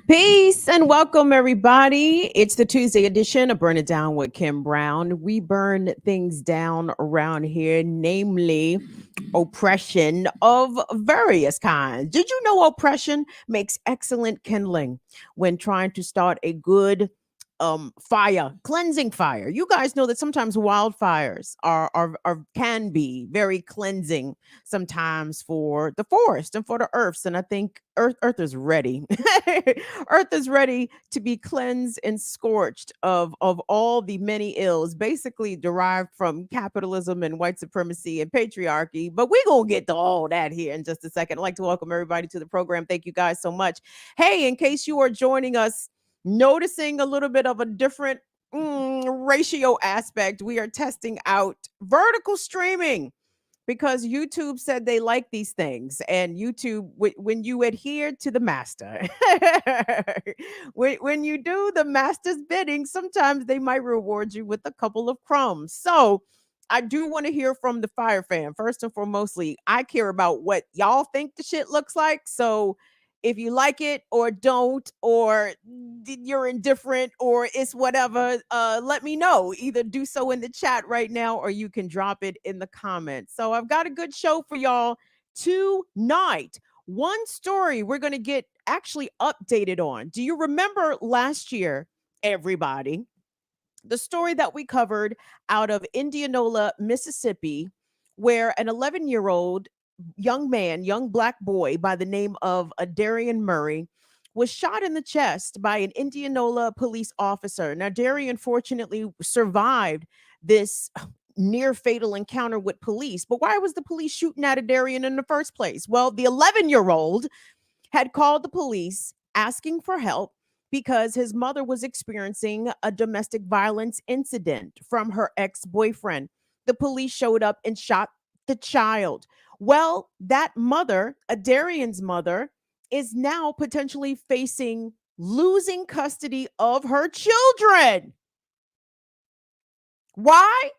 Peace and welcome, everybody. It's the Tuesday edition of Burn It Down with Kim Brown. We burn things down around here, namely oppression of various kinds. Did you know oppression makes excellent kindling when trying to start a good fire, cleansing fire? You guys know that sometimes wildfires are can be very cleansing sometimes for the forest and for the earths. And I think earth is ready. Earth is ready to be cleansed and scorched of all the many ills basically derived from capitalism and white supremacy and patriarchy. But we're gonna get to all that here in just a second. I'd like to welcome everybody to the program. Thank you guys so much. Hey, in case you are joining us, noticing a little bit of a different ratio aspect, we are testing out vertical streaming because YouTube said they like these things. And YouTube, when you adhere to the master, when you do the master's bidding, sometimes they might reward you with a couple of crumbs. So I do want to hear from the fire fan. First and foremostly, I care about what y'all think the shit looks like. So if you like it or don't, or you're indifferent or it's whatever, let me know. Either do so in the chat right now or you can drop it in the comments. So I've got a good show for y'all tonight. One story we're going to get actually updated on. Do you remember last year, everybody, the story that we covered out of Indianola, Mississippi, where an 11-year-old young man, young black boy by the name of Darian Murray, was shot in the chest by an Indianola police officer. Now, Darian fortunately survived this near fatal encounter with police. But why was the police shooting at Darian in the first place? Well, the 11-year-old had called the police asking for help because his mother was experiencing a domestic violence incident from her ex boyfriend. The police showed up and shot the child. Well, that mother, Darian's mother, is now potentially facing losing custody of her children. Why?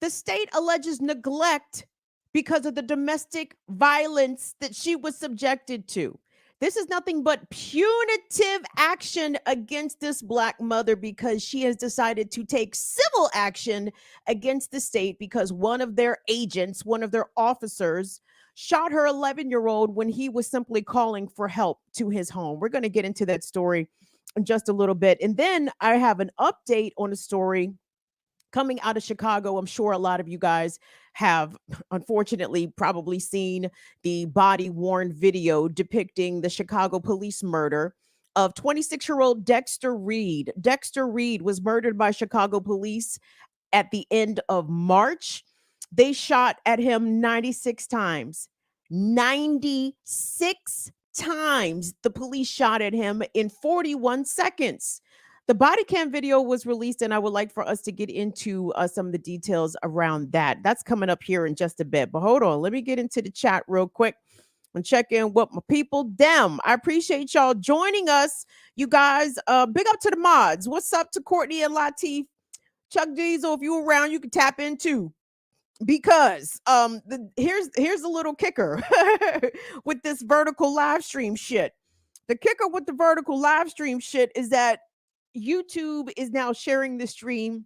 The state alleges neglect because of the domestic violence that she was subjected to. This is nothing but punitive action against this black mother because she has decided to take civil action against the state because one of their agents, one of their officers, shot her 11-year-old when he was simply calling for help to his home. We're going to get into that story in just a little bit. And then I have an update on a story coming out of Chicago. I'm sure a lot of you guys have, unfortunately, probably seen the body worn video depicting the Chicago police murder of 26-year-old Dexter Reed. Dexter Reed was murdered by Chicago police at the end of March. They shot at him 96 times. 96 times the police shot at him in 41 seconds. The body cam video was released, and I would like for us to get into some of the details around that. That's coming up here in just a bit. But hold on, let me get into the chat real quick and check in with my people. Dem, I appreciate y'all joining us. You guys, big up to the mods. What's up to Courtney and Latif? Chuck Diesel, if you're around, you can tap in too. Because here's a little kicker with this vertical live stream shit. The kicker with the vertical live stream shit is that YouTube is now sharing the stream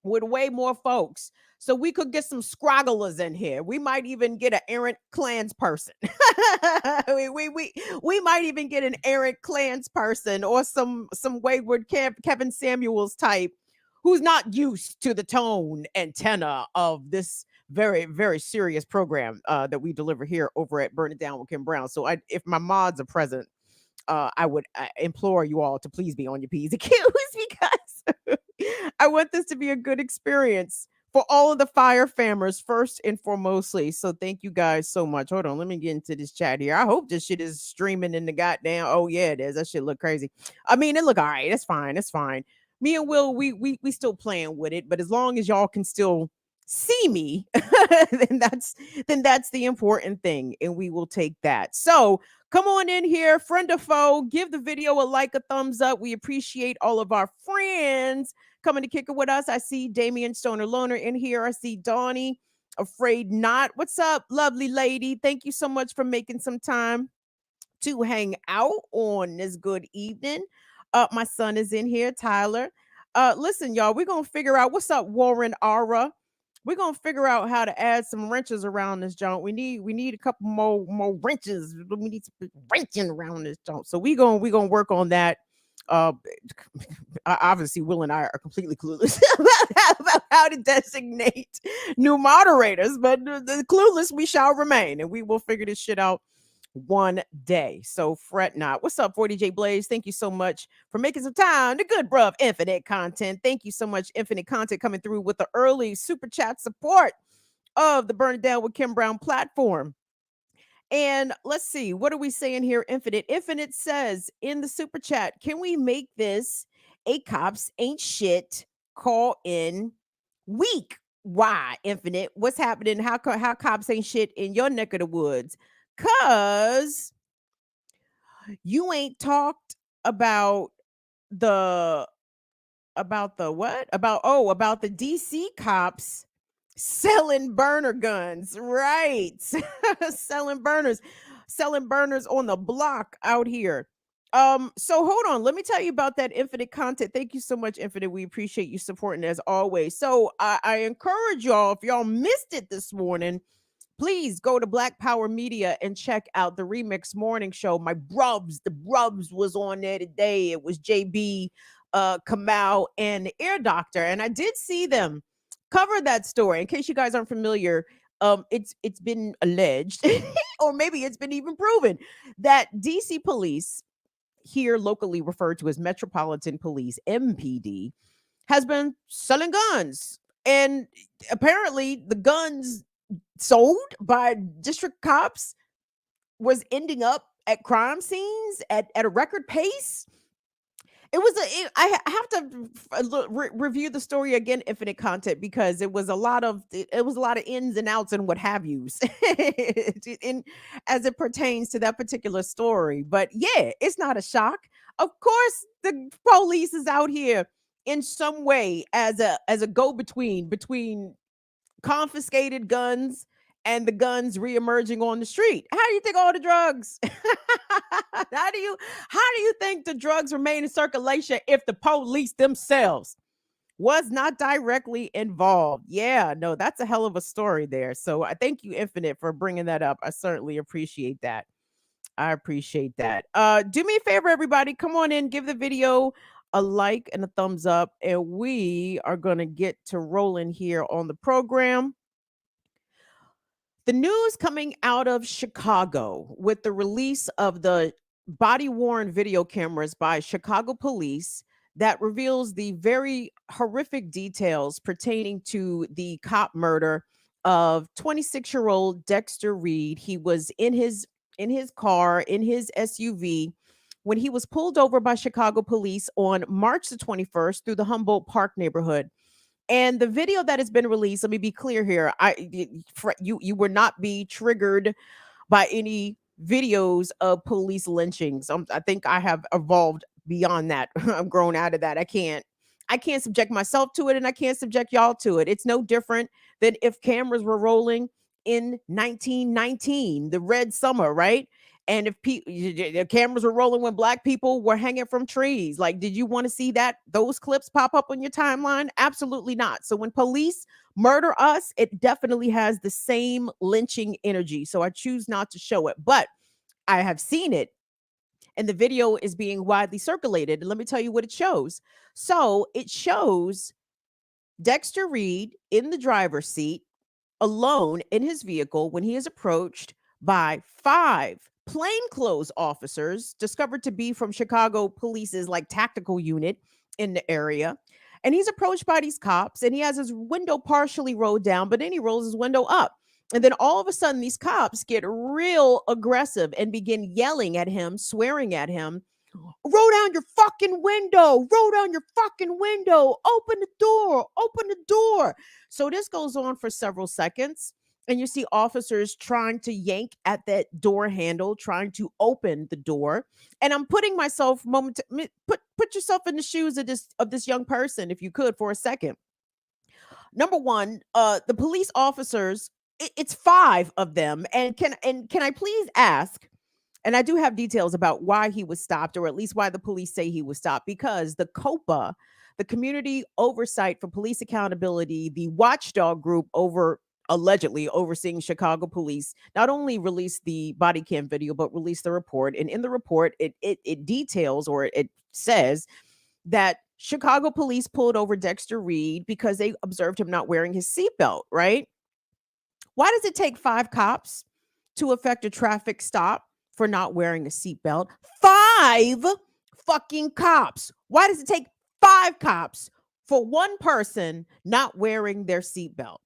with way more folks. So we could get some scrogglers in here. We might even get an errant clans person. we might even get an errant clans person or some wayward Kevin Samuels type who's not used to the tone and tenor of this very, very serious program that we deliver here over at Burn It Down with Kim Brown. So if my mods are present, I would implore you all to please be on your P's and Q's because I want this to be a good experience for all of the fire famers first and foremostly. So thank you guys so much. Hold on, let me get into this chat here. I hope this shit is streaming in the goddamn. Oh yeah, it is. That shit look crazy. I mean, it look all right. It's fine. It's fine. Me and Will, we still playing with it, but as long as y'all can still see me, then that's the important thing, and we will take that. So come on in here, friend or foe. Give the video a like, a thumbs up. We appreciate all of our friends coming to kick it with us. I see Damian Stoner Loner in here. I see Donnie, Afraid Not. What's up, lovely lady? Thank you so much for making some time to hang out on this good evening. My son is in here, Tyler. Listen, y'all, we're gonna figure out what's up, Warren Ara. We're gonna figure out how to add some wrenches around this joint. We need a couple more wrenches. We need some wrenching around this joint. So we gonna work on that. Uh, obviously, Will and I are completely clueless about how to designate new moderators, but the clueless we shall remain, and we will figure this shit out one day. So fret not. What's up, 40J Blaze? Thank you so much for making some time. The good bruv, Infinite Content. Thank you so much, Infinite Content, coming through with the early super chat support of the Burn It Down with Kim Brown platform. And let's see, what are we saying here, Infinite? Infinite says in the super chat, can we make this a cops ain't shit call in week? Why, Infinite? What's happening? How cops ain't shit in your neck of the woods? Cause you ain't talked about the what? About the DC cops selling burner guns, right? Selling burners on the block out here. So hold on, let me tell you about that, Infinite Content. Thank you so much, Infinite. We appreciate you supporting as always. So I encourage y'all, if y'all missed it this morning, please go to Black Power Media and check out the Remix Morning Show. My brubs, the brubs was on there today. It was JB, Kamal, and the Ear Doctor, and I did see them cover that story. In case you guys aren't familiar, it's been alleged, or maybe it's been even proven, that DC police, here locally referred to as Metropolitan Police (MPD), has been selling guns, and apparently the guns sold by district cops was ending up at crime scenes at a record pace. I have to review the story again, Infinite Content, because it was a lot of ins and outs and what have yous in as it pertains to that particular story. But yeah, it's not a shock. Of course, the police is out here in some way as a go-between confiscated guns and the guns reemerging on the street. How do you think all the drugs? how do you think the drugs remain in circulation if the police themselves was not directly involved? Yeah, no, that's a hell of a story there. So I thank you, Infinite, for bringing that up. I certainly appreciate that. I appreciate that. Do me a favor, everybody. Come on in, give the video a like and a thumbs up, and we are going to get to rolling here on the program. The news coming out of Chicago with the release of the body-worn video cameras by Chicago police that reveals the very horrific details pertaining to the cop murder of 26-year-old Dexter Reed. He was in his car, in his SUV, when he was pulled over by Chicago police on March the 21st through the Humboldt Park neighborhood. And the video that has been released, let me be clear here. You will not be triggered by any videos of police lynchings. I think I have evolved beyond that. I'm grown out of that. I can't subject myself to it, and I can't subject y'all to it. It's no different than if cameras were rolling in 1919, the Red Summer, right? And if the cameras were rolling when black people were hanging from trees, like, did you want to see those clips pop up on your timeline? Absolutely not. So when police murder us, it definitely has the same lynching energy. So I choose not to show it, but I have seen it, and the video is being widely circulated. And let me tell you what it shows. So it shows Dexter Reed in the driver's seat, alone in his vehicle, when he is approached by 5 plainclothes officers discovered to be from Chicago Police's tactical unit in the area. And he's approached by these cops, and he has his window partially rolled down, but then he rolls his window up. And then all of a sudden, these cops get real aggressive and begin yelling at him, swearing at him. Roll down your fucking window. Roll down your fucking window. Open the door. Open the door. So this goes on for several seconds. And you see officers trying to yank at that door handle, trying to open the door. And I'm putting myself put yourself in the shoes of this young person, if you could, for a second. Number one, the police officers, it's 5 of them. And can I please ask, And I do have details about why he was stopped, or at least why the police say he was stopped, because the COPA, the Community Oversight for Police Accountability, the watchdog group over allegedly overseeing Chicago police, not only released the body cam video, but released the report. And in the report, it details, or it says that Chicago police pulled over Dexter Reed because they observed him not wearing his seatbelt, right? Why does it take 5 cops to effect a traffic stop for not wearing a seatbelt? 5 fucking cops. Why does it take 5 cops for one person not wearing their seatbelt?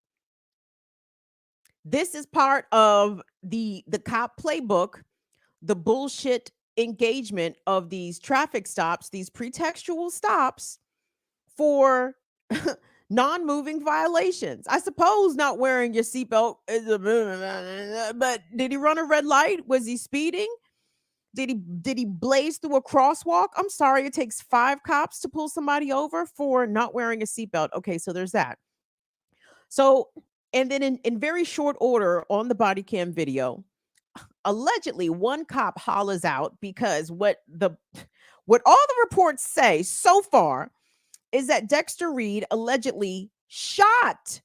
This is part of the cop playbook, the bullshit engagement of these traffic stops, these pretextual stops for non-moving violations. I suppose not wearing your seatbelt is but did he run a red light? Was he speeding? Did he blaze through a crosswalk? I'm sorry, it takes 5 cops to pull somebody over for not wearing a seatbelt. Okay, so there's that. So, and then in very short order on the body cam video, allegedly one cop hollers out because what all the reports say so far is that Dexter Reed allegedly shot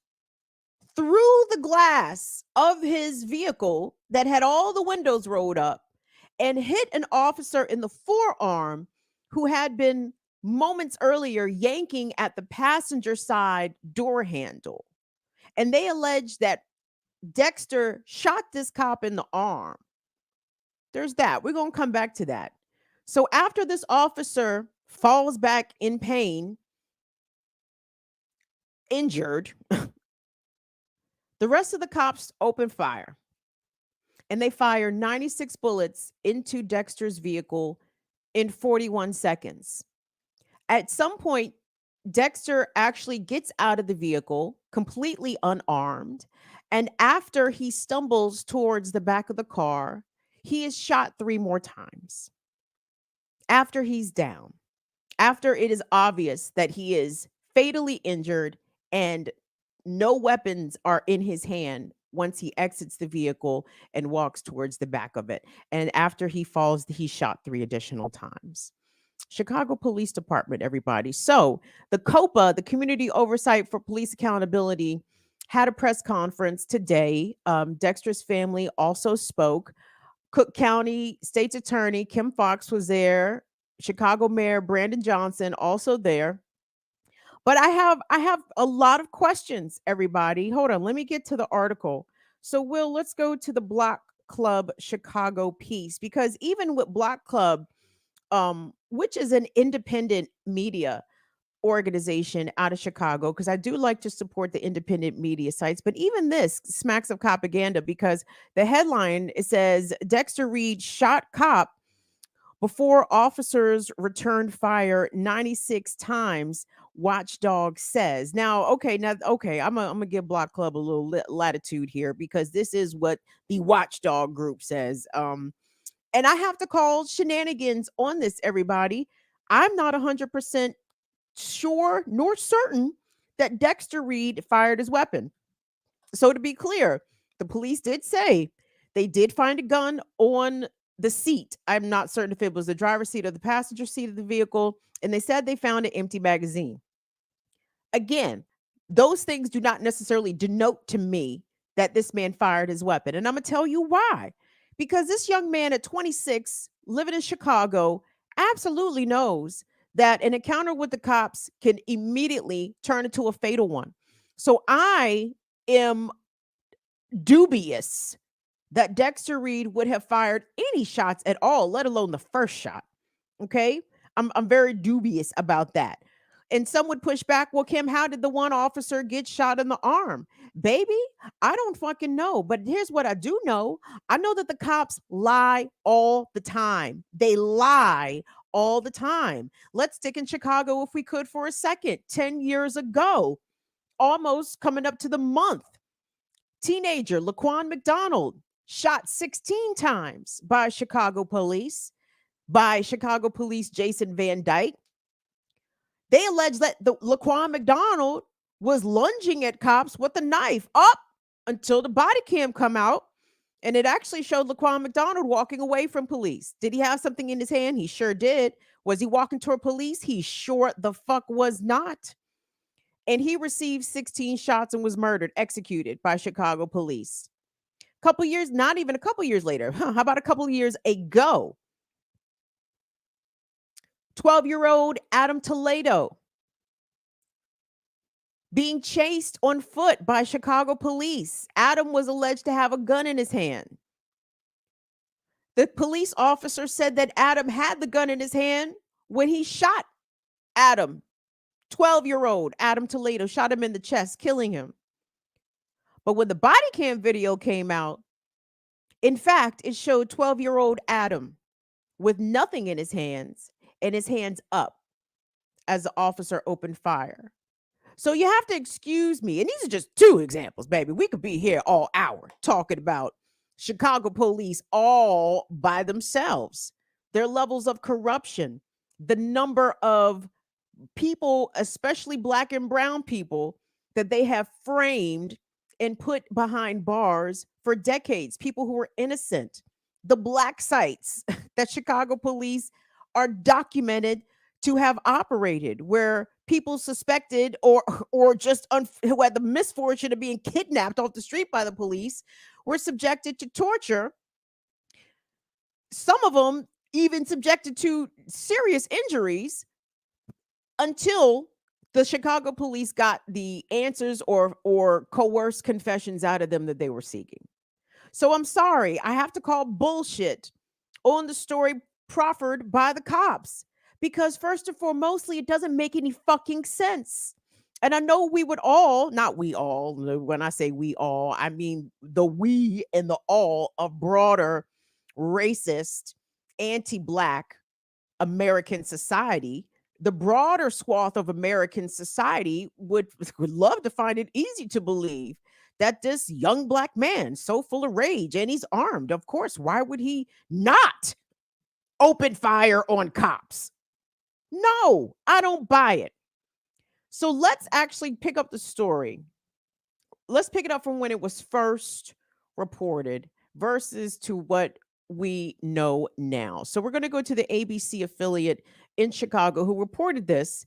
through the glass of his vehicle that had all the windows rolled up and hit an officer in the forearm who had been moments earlier yanking at the passenger side door handle. And they allege that Dexter shot this cop in the arm. There's that. We're going to come back to that. So after this officer falls back in pain, injured, the rest of the cops open fire. And they fire 96 bullets into Dexter's vehicle in 41 seconds. At some point, Dexter actually gets out of the vehicle completely unarmed. And after he stumbles towards the back of the car, he is shot 3 more times. After he's down, after it is obvious that he is fatally injured and no weapons are in his hand once he exits the vehicle and walks towards the back of it. And after he falls, he's shot 3 additional times. Chicago Police Department, everybody. So the COPA, the Community Oversight for Police Accountability, had a press conference today. Dexter's family also spoke. Cook County State's Attorney Kim Foxx was there. Chicago Mayor Brandon Johnson also there. But I have a lot of questions, everybody. Hold on, let me get to the article. So Will, let's go to the Block Club Chicago piece, because even with Block Club, which is an independent media organization out of Chicago, because I do like to support the independent media sites, but even this smacks of propaganda, because the headline, it says Dexter Reed shot cop before officers returned fire 96 times, watchdog says. Now, okay, I'm gonna give Block Club a little latitude here, because this is what the watchdog group says. And I have to call shenanigans on this, everybody. I'm not 100% sure nor certain that Dexter Reed fired his weapon. So to be clear, the police did say they did find a gun on the seat. I'm not certain if it was the driver's seat or the passenger seat of the vehicle. And they said they found an empty magazine. Again, those things do not necessarily denote to me that this man fired his weapon. And I'm going to tell you why. Because this young man at 26, living in Chicago, absolutely knows that an encounter with the cops can immediately turn into a fatal one. So I am dubious that Dexter Reed would have fired any shots at all, let alone the first shot. Okay? I'm very dubious about that. And some would push back, well, Kim, how did the one officer get shot in the arm? Baby, I don't fucking know. But here's what I do know. I know that the cops lie all the time. They lie all the time. Let's stick in Chicago if we could for a second. 10 years ago, almost coming up to the month, teenager Laquan McDonald shot 16 times by Chicago police Jason Van Dyke. They allege that the Laquan McDonald was lunging at cops with a knife up until the body cam come out. And it actually showed Laquan McDonald walking away from police. Did he have something in his hand? He sure did. Was he walking toward police? He sure the fuck was not. And he received 16 shots and was murdered, executed by Chicago police. Couple years, not even a couple years later. How about a couple of years ago? 12-year-old Adam Toledo being chased on foot by Chicago police. Adam was alleged to have a gun in his hand. The police officer said that Adam had the gun in his hand when he shot Adam. 12-year-old Adam Toledo shot him in the chest, killing him. But when the body cam video came out, in fact, it showed 12-year-old Adam with nothing in his hands and his hands up as the officer opened fire. So you have to excuse me. And these are just two examples, baby. We could be here all hour talking about Chicago police all by themselves, their levels of corruption, the number of people, especially Black and brown people, that they have framed and put behind bars for decades, people who were innocent, the black sites that Chicago police are documented to have operated, where people suspected or just who had the misfortune of being kidnapped off the street by the police were subjected to torture. Some of them even subjected to serious injuries until the Chicago police got the answers or coerced confessions out of them that they were seeking. So I'm sorry, I have to call bullshit on the story proffered by the cops, because first and foremostly, it doesn't make any fucking sense. And I know we would all, not we all, when I say we all, I mean the we and the all of broader racist, anti-Black American society. The broader swath of American society would love to find it easy to believe that this young Black man, so full of rage, and he's armed, of course, why would he not open fire on cops? No, I don't buy it. So let's actually pick up the story. Let's pick it up from when it was first reported versus to what we know now. So we're going to go to the ABC affiliate in Chicago who reported this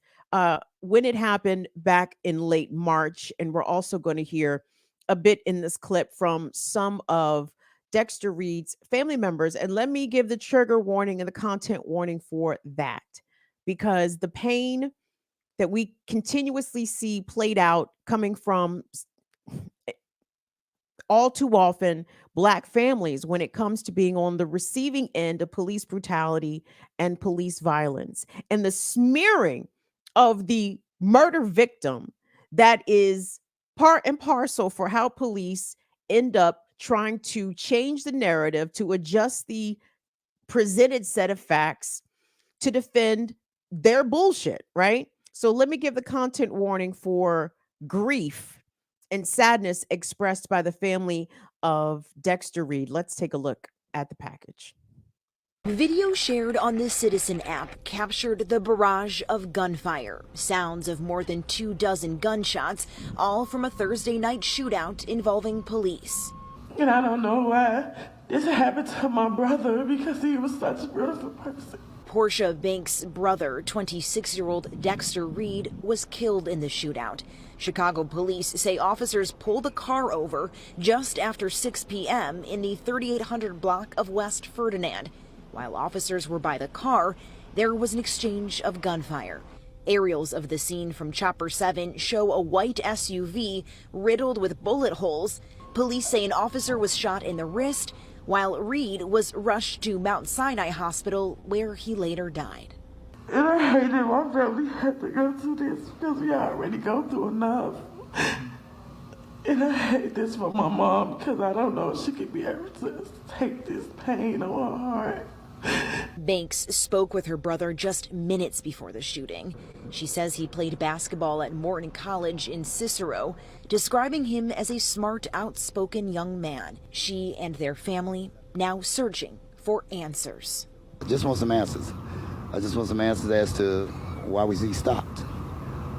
when it happened back in late March. And we're also going to hear a bit in this clip from some of Dexter Reed's family members. And let me give the trigger warning and the content warning for that, because the pain that we continuously see played out coming from all too often Black families when it comes to being on the receiving end of police brutality and police violence, and the smearing of the murder victim that is part and parcel for how police end up trying to change the narrative to adjust the presented set of facts to defend their bullshit, right? So let me give the content warning for grief and sadness expressed by the family of Dexter Reed. Let's take a look at the package. Video shared on the Citizen app captured the barrage of gunfire, sounds of more than 24 gunshots, all from a Thursday night shootout involving police. And I don't know why this happened to my brother, because he was such a beautiful person. Portia Banks' brother, 26-year-old Dexter Reed, was killed in the shootout. Chicago police say officers pulled the car over just after 6 p.m. in the 3800 block of West Ferdinand. While officers were by the car, there was an exchange of gunfire. Aerials of the scene from Chopper 7 show a white SUV riddled with bullet holes. Police say an officer was shot in the wrist, while Reed was rushed to Mount Sinai Hospital, where he later died. And I hate that my family had to go through this, because we already go through enough. And I hate this for my mom, because I don't know if she could be able to take this pain on her heart. Banks spoke with her brother just minutes before the shooting. She says he played basketball at Morton College in Cicero, describing him as a smart, outspoken young man. She and their family now searching for answers. I just want some answers. I just want some answers as to why was he stopped?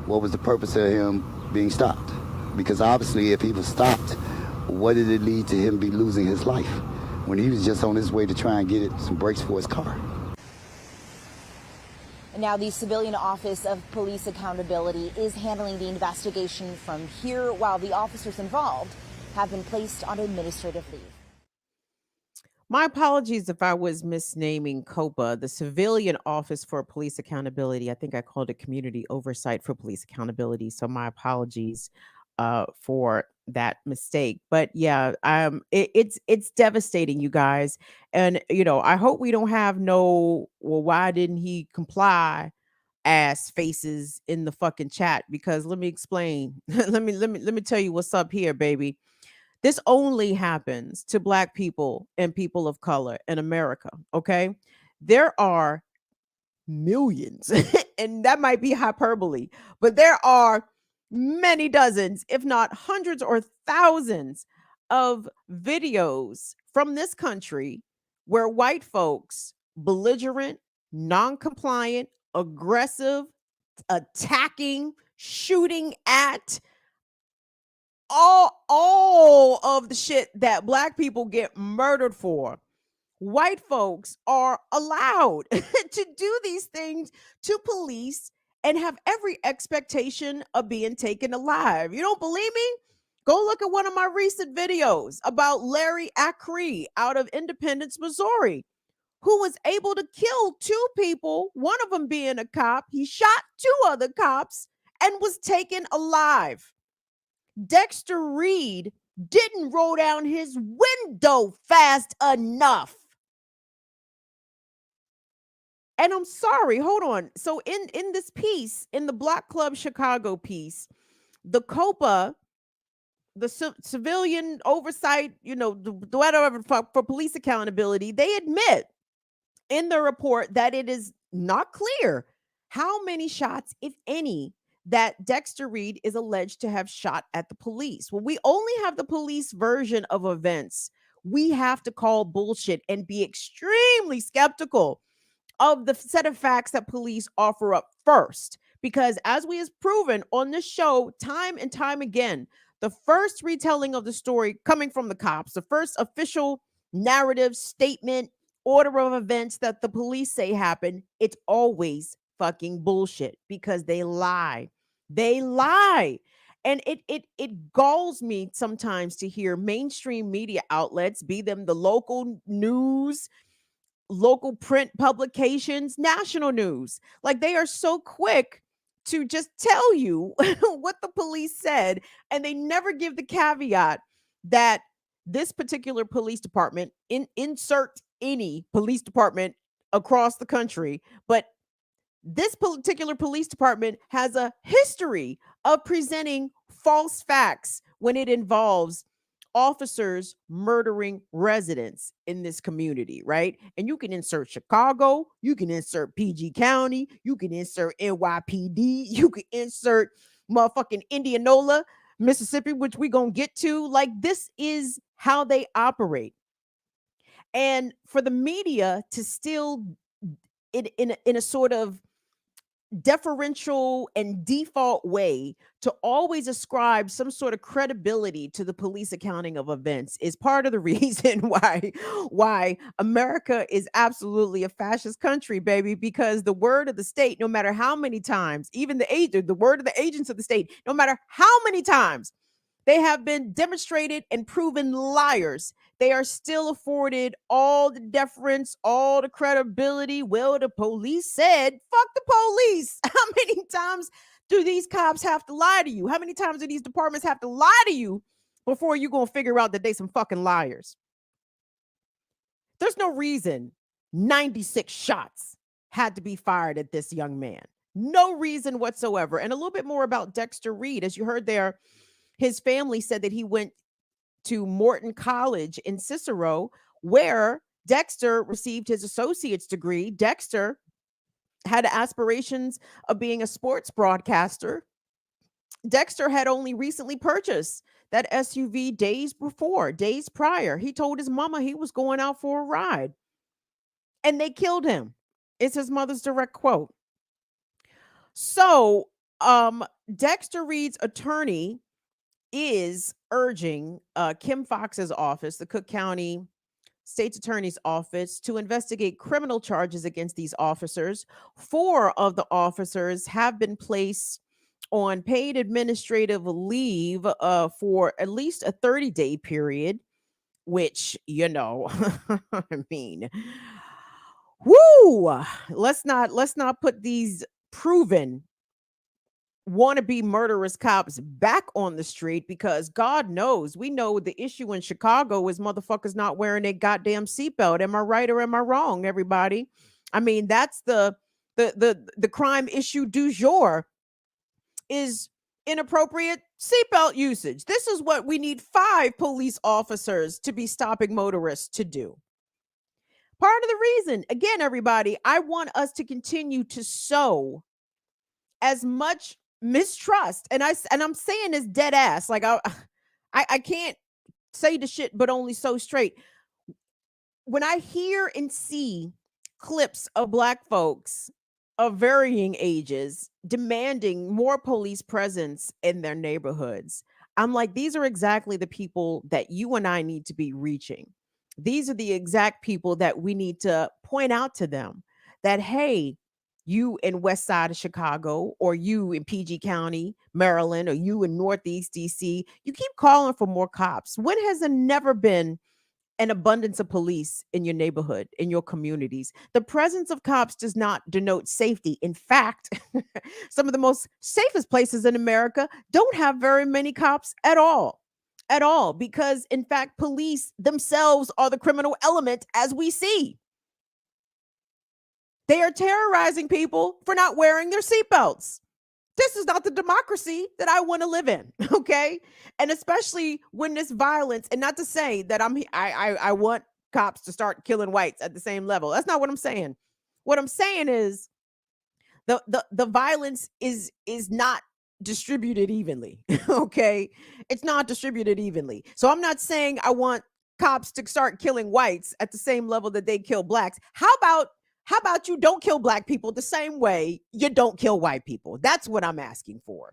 What was the purpose of him being stopped? Because obviously if he was stopped, what did it lead to him be losing his life when he was just on his way to try and get some brakes for his car? And now the Civilian Office of Police Accountability is handling the investigation from here, while the officers involved have been placed on administrative leave. My apologies if I was misnaming COPA, the Civilian Office for Police Accountability. I think I called it Community Oversight for Police Accountability. So my apologies for that mistake. But yeah, it's devastating, you guys. And I hope we don't have no, well, why didn't he comply? Ass faces in the fucking chat, because let me explain. let me tell you what's up here, baby. This only happens to Black people and people of color in America, okay? There are millions, and that might be hyperbole, but there are many dozens, if not hundreds or thousands, of videos from this country where white folks, belligerent, non compliant, aggressive, attacking, shooting at, all of the shit that Black people get murdered for, white folks are allowed to do these things to police and have every expectation of being taken alive. You don't believe me? Go look at one of my recent videos about Larry Acree out of Independence, Missouri, who was able to kill two people, one of them being a cop. He shot two other cops and was taken alive. Dexter Reed didn't roll down his window fast enough. And I'm sorry, hold on. So in this piece, in the Block Club Chicago piece, the COPA, the civilian oversight, the whatever for police accountability, they admit in the report that it is not clear how many shots, if any, that Dexter Reed is alleged to have shot at the police. Well, we only have the police version of events. We have to call bullshit and be extremely skeptical of the set of facts that police offer up first. Because as we have proven on this show time and time again, the first retelling of the story coming from the cops, the first official narrative, statement, order of events that the police say happen, it's always fucking bullshit because they lie. They lie. And it galls me sometimes to hear mainstream media outlets, be them the local news, local print publications, national news, like they are so quick to just tell you what the police said, and they never give the caveat that this particular police department, insert any police department across the country, but this particular police department has a history of presenting false facts when it involves officers murdering residents in this community, right? And you can insert Chicago, you can insert PG County, you can insert NYPD, you can insert motherfucking Indianola, Mississippi, which we gonna get to. Like, this is how they operate. And for the media to still in a sort of deferential and default way to always ascribe some sort of credibility to the police accounting of events is part of the reason why America is absolutely a fascist country, baby, because the word of the state, no matter how many times, even the word of the agents of the state, no matter how many times they have been demonstrated and proven liars, they are still afforded all the deference, all the credibility. Well, the police said, fuck the police. How many times do these cops have to lie to you? How many times do these departments have to lie to you before you're going to figure out that they some fucking liars? There's no reason 96 shots had to be fired at this young man. No reason whatsoever. And a little bit more about Dexter Reed. As you heard there, his family said that he went to Morton College in Cicero, where Dexter received his associate's degree. Dexter had aspirations of being a sports broadcaster. Dexter had only recently purchased that SUV days prior. He told his mama he was going out for a ride, and they killed him. It's his mother's direct quote. So, Dexter Reed's attorney is urging Kim Fox's office, the Cook County State's Attorney's Office, to investigate criminal charges against these officers. 4 of the officers have been placed on paid administrative leave for at least a 30-day period, which, I mean, whoo, let's not put these proven wannabe murderous cops back on the street, because God knows, we know the issue in Chicago is motherfuckers not wearing a goddamn seatbelt. Am I right or am I wrong, everybody? I mean, that's the crime issue du jour, is inappropriate seatbelt usage. This is what we need 5 police officers to be stopping motorists to do. Part of the reason, again, everybody, I want us to continue to sow as much mistrust, and I'm saying this dead ass, like I can't say the shit but only so straight. When I hear and see clips of Black folks of varying ages demanding more police presence in their neighborhoods, I'm like, these are exactly the people that you and I need to be reaching. These are the exact people that we need to point out to them that, hey, you in West Side of Chicago, or you in PG County, Maryland, or you in Northeast DC, you keep calling for more cops. When has there never been an abundance of police in your neighborhood, in your communities? The presence of cops does not denote safety. In fact, some of the most safest places in America don't have very many cops at all. At all, because in fact, police themselves are the criminal element, as we see. They are terrorizing people for not wearing their seatbelts. This is not the democracy that I want to live in, okay? And especially when this violence, and not to say that I want cops to start killing whites at the same level. That's not what I'm saying. What I'm saying is the violence is not distributed evenly, okay? It's not distributed evenly. So I'm not saying I want cops to start killing whites at the same level that they kill blacks. How about you don't kill Black people the same way you don't kill white people? That's what I'm asking for.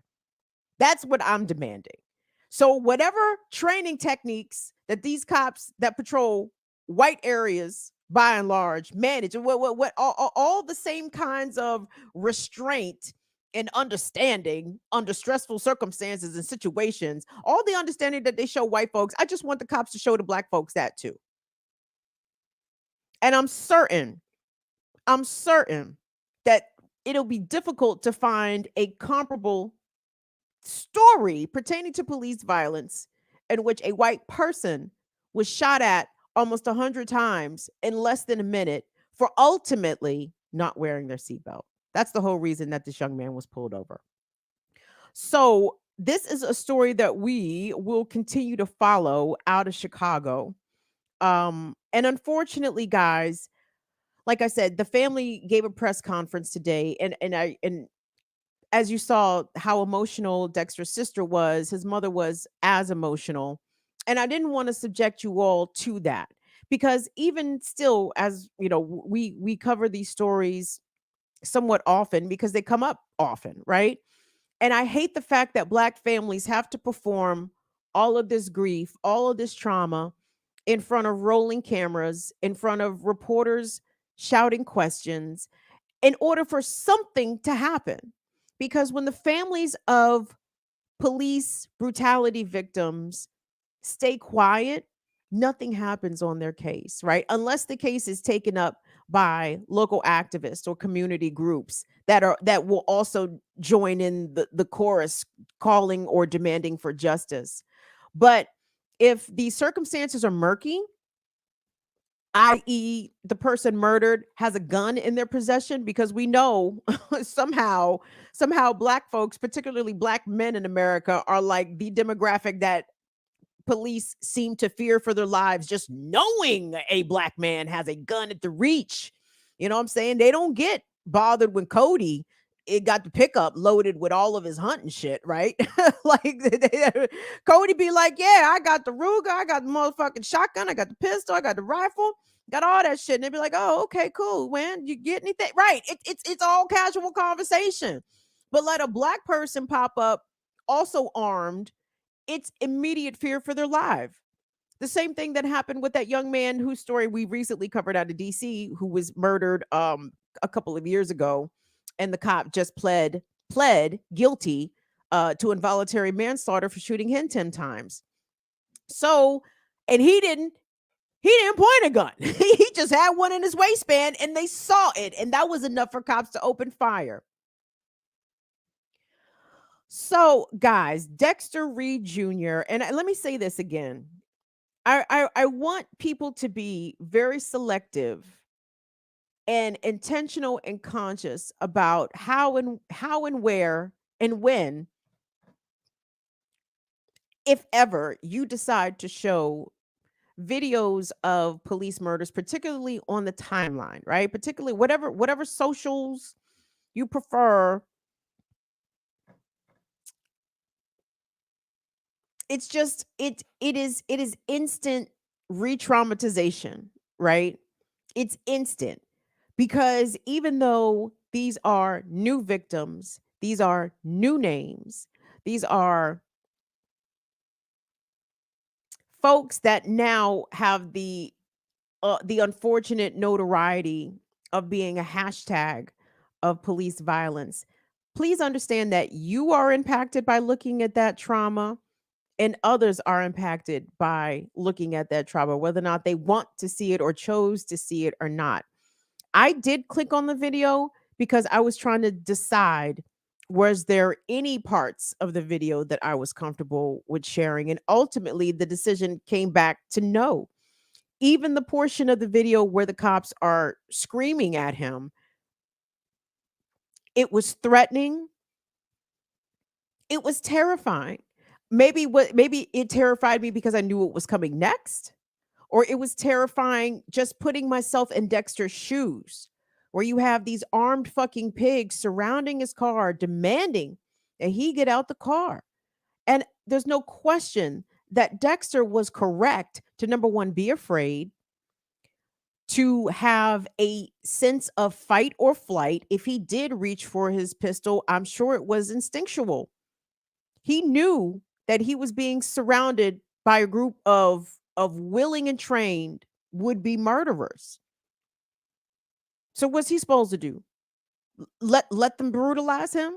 That's what I'm demanding. So whatever training techniques that these cops that patrol white areas by and large manage, what all the same kinds of restraint and understanding under stressful circumstances and situations, all the understanding that they show white folks, I just want the cops to show the Black folks that too. And I'm certain that it'll be difficult to find a comparable story pertaining to police violence in which a white person was shot at almost 100 times in less than a minute for ultimately not wearing their seatbelt. That's the whole reason that this young man was pulled over. So this is a story that we will continue to follow out of Chicago. And unfortunately, guys, like I said, the family gave a press conference today, and as you saw how emotional Dexter's sister was, his mother was as emotional. And I didn't want to subject you all to that, because even still, as you know, we cover these stories somewhat often because they come up often, right? And I hate the fact that Black families have to perform all of this grief, all of this trauma in front of rolling cameras, in front of reporters shouting questions, in order for something to happen. Because when the families of police brutality victims stay quiet, nothing happens on their case, right? Unless the case is taken up by local activists or community groups that will also join in the chorus calling or demanding for justice. But if the circumstances are murky, i.e., the person murdered has a gun in their possession, because we know somehow Black folks, particularly Black men in America, are like the demographic that police seem to fear for their lives just knowing a Black man has a gun at the reach. You know what I'm saying? They don't get bothered when Cody it got the pickup loaded with all of his hunting shit, right? Cody be like, yeah, I got the Ruger, I got the motherfucking shotgun, I got the pistol, I got the rifle, got all that shit. And they be like, oh, okay, cool, man. You get anything? Right. It's all casual conversation. But let a Black person pop up also armed it's immediate fear for their life. The same thing that happened with that young man whose story we recently covered out of DC, who was murdered a couple of years ago, and the cop just pled guilty to involuntary manslaughter for shooting him 10 times. So, and he didn't point a gun. He just had one in his waistband and they saw it, and that was enough for cops to open fire. So, guys, Dexter Reed Jr., and let me say this again. I want people to be very selective and intentional and conscious about how and where and when, if ever, you decide to show videos of police murders, particularly on the timeline, right? Particularly whatever socials you prefer. It's just it is instant re-traumatization, right? It's instant, because even though these are new victims, these are new names, these are folks that now have the unfortunate notoriety of being a hashtag of police violence. Please understand that you are impacted by looking at that trauma, and others are impacted by looking at that trauma, whether or not they want to see it or chose to see it or not. I did click on the video because I was trying to decide, was there any parts of the video that I was comfortable with sharing? And ultimately, the decision came back to no. Even the portion of the video where the cops are screaming at him, it was threatening. It was terrifying. Maybe it terrified me because I knew what was coming next, or it was terrifying just putting myself in Dexter's shoes, where you have these armed fucking pigs surrounding his car, demanding that he get out the car. And there's no question that Dexter was correct to, number one, be afraid, to have a sense of fight or flight. If he did reach for his pistol, I'm sure it was instinctual. He knew that he was being surrounded by a group of willing and trained would-be murderers. So what's he supposed to do? Let them brutalize him?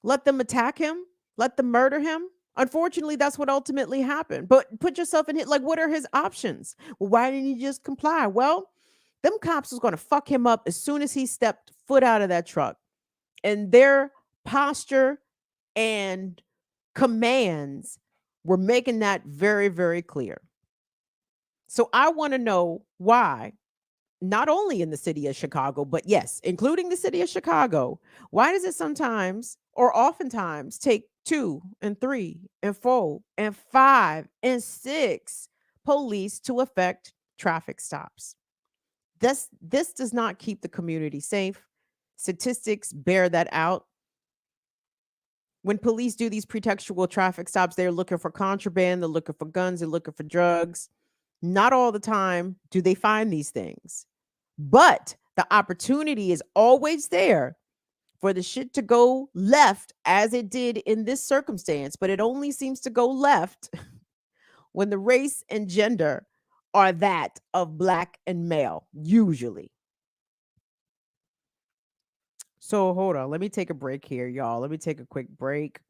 Let them attack him? Let them murder him? Unfortunately, that's what ultimately happened. But put yourself in it. Like, what are his options? Well, why didn't he just comply? Well, them cops was going to fuck him up as soon as he stepped foot out of that truck. And their posture and commands were making that very, very clear. So I want to know why, not only in the city of Chicago, but yes, including the city of Chicago, why does it sometimes or oftentimes take 2 and 3 and 4 and 5 and 6 police to effect traffic stops? This does not keep the community safe. Statistics bear that out. When police do these pretextual traffic stops, they're looking for contraband, they're looking for guns, they're looking for drugs. Not all the time do they find these things, but the opportunity is always there for the shit to go left, as it did in this circumstance. But it only seems to go left when the race and gender are that of Black and male, usually. So hold on. Let me take a break here, y'all. Let me take a quick break.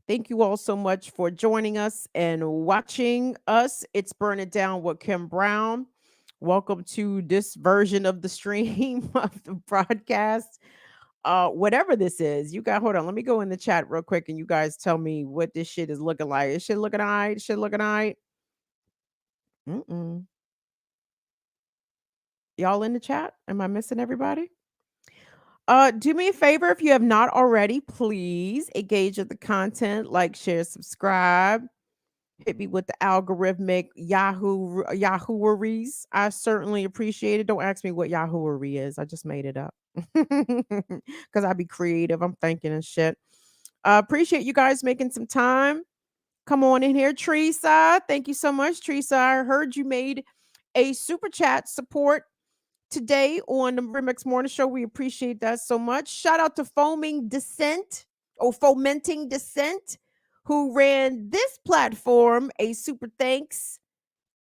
Thank you all so much for joining us and watching us. It's Burn It Down with Kim Brown. Welcome to this version of the stream of the broadcast. Whatever this is, you got, hold on. Let me go in the chat real quick and you guys tell me what this shit is looking like. Is shit looking all right? Shit looking all right? Y'all in the chat? Am I missing everybody? Do me a favor, if you have not already, please engage with the content, like, share, subscribe. Hit me with the algorithmic Yahooeries. I certainly appreciate it. Don't ask me what Yahooery is. I just made it up because I be creative. I'm thinking and shit. Appreciate you guys making some time. Come on in here, Teresa. Thank you so much, Teresa. I heard you made a super chat support today on the Remix Morning Show. We appreciate that so much. Shout out to Fomenting Dissent, who ran this platform a super thanks.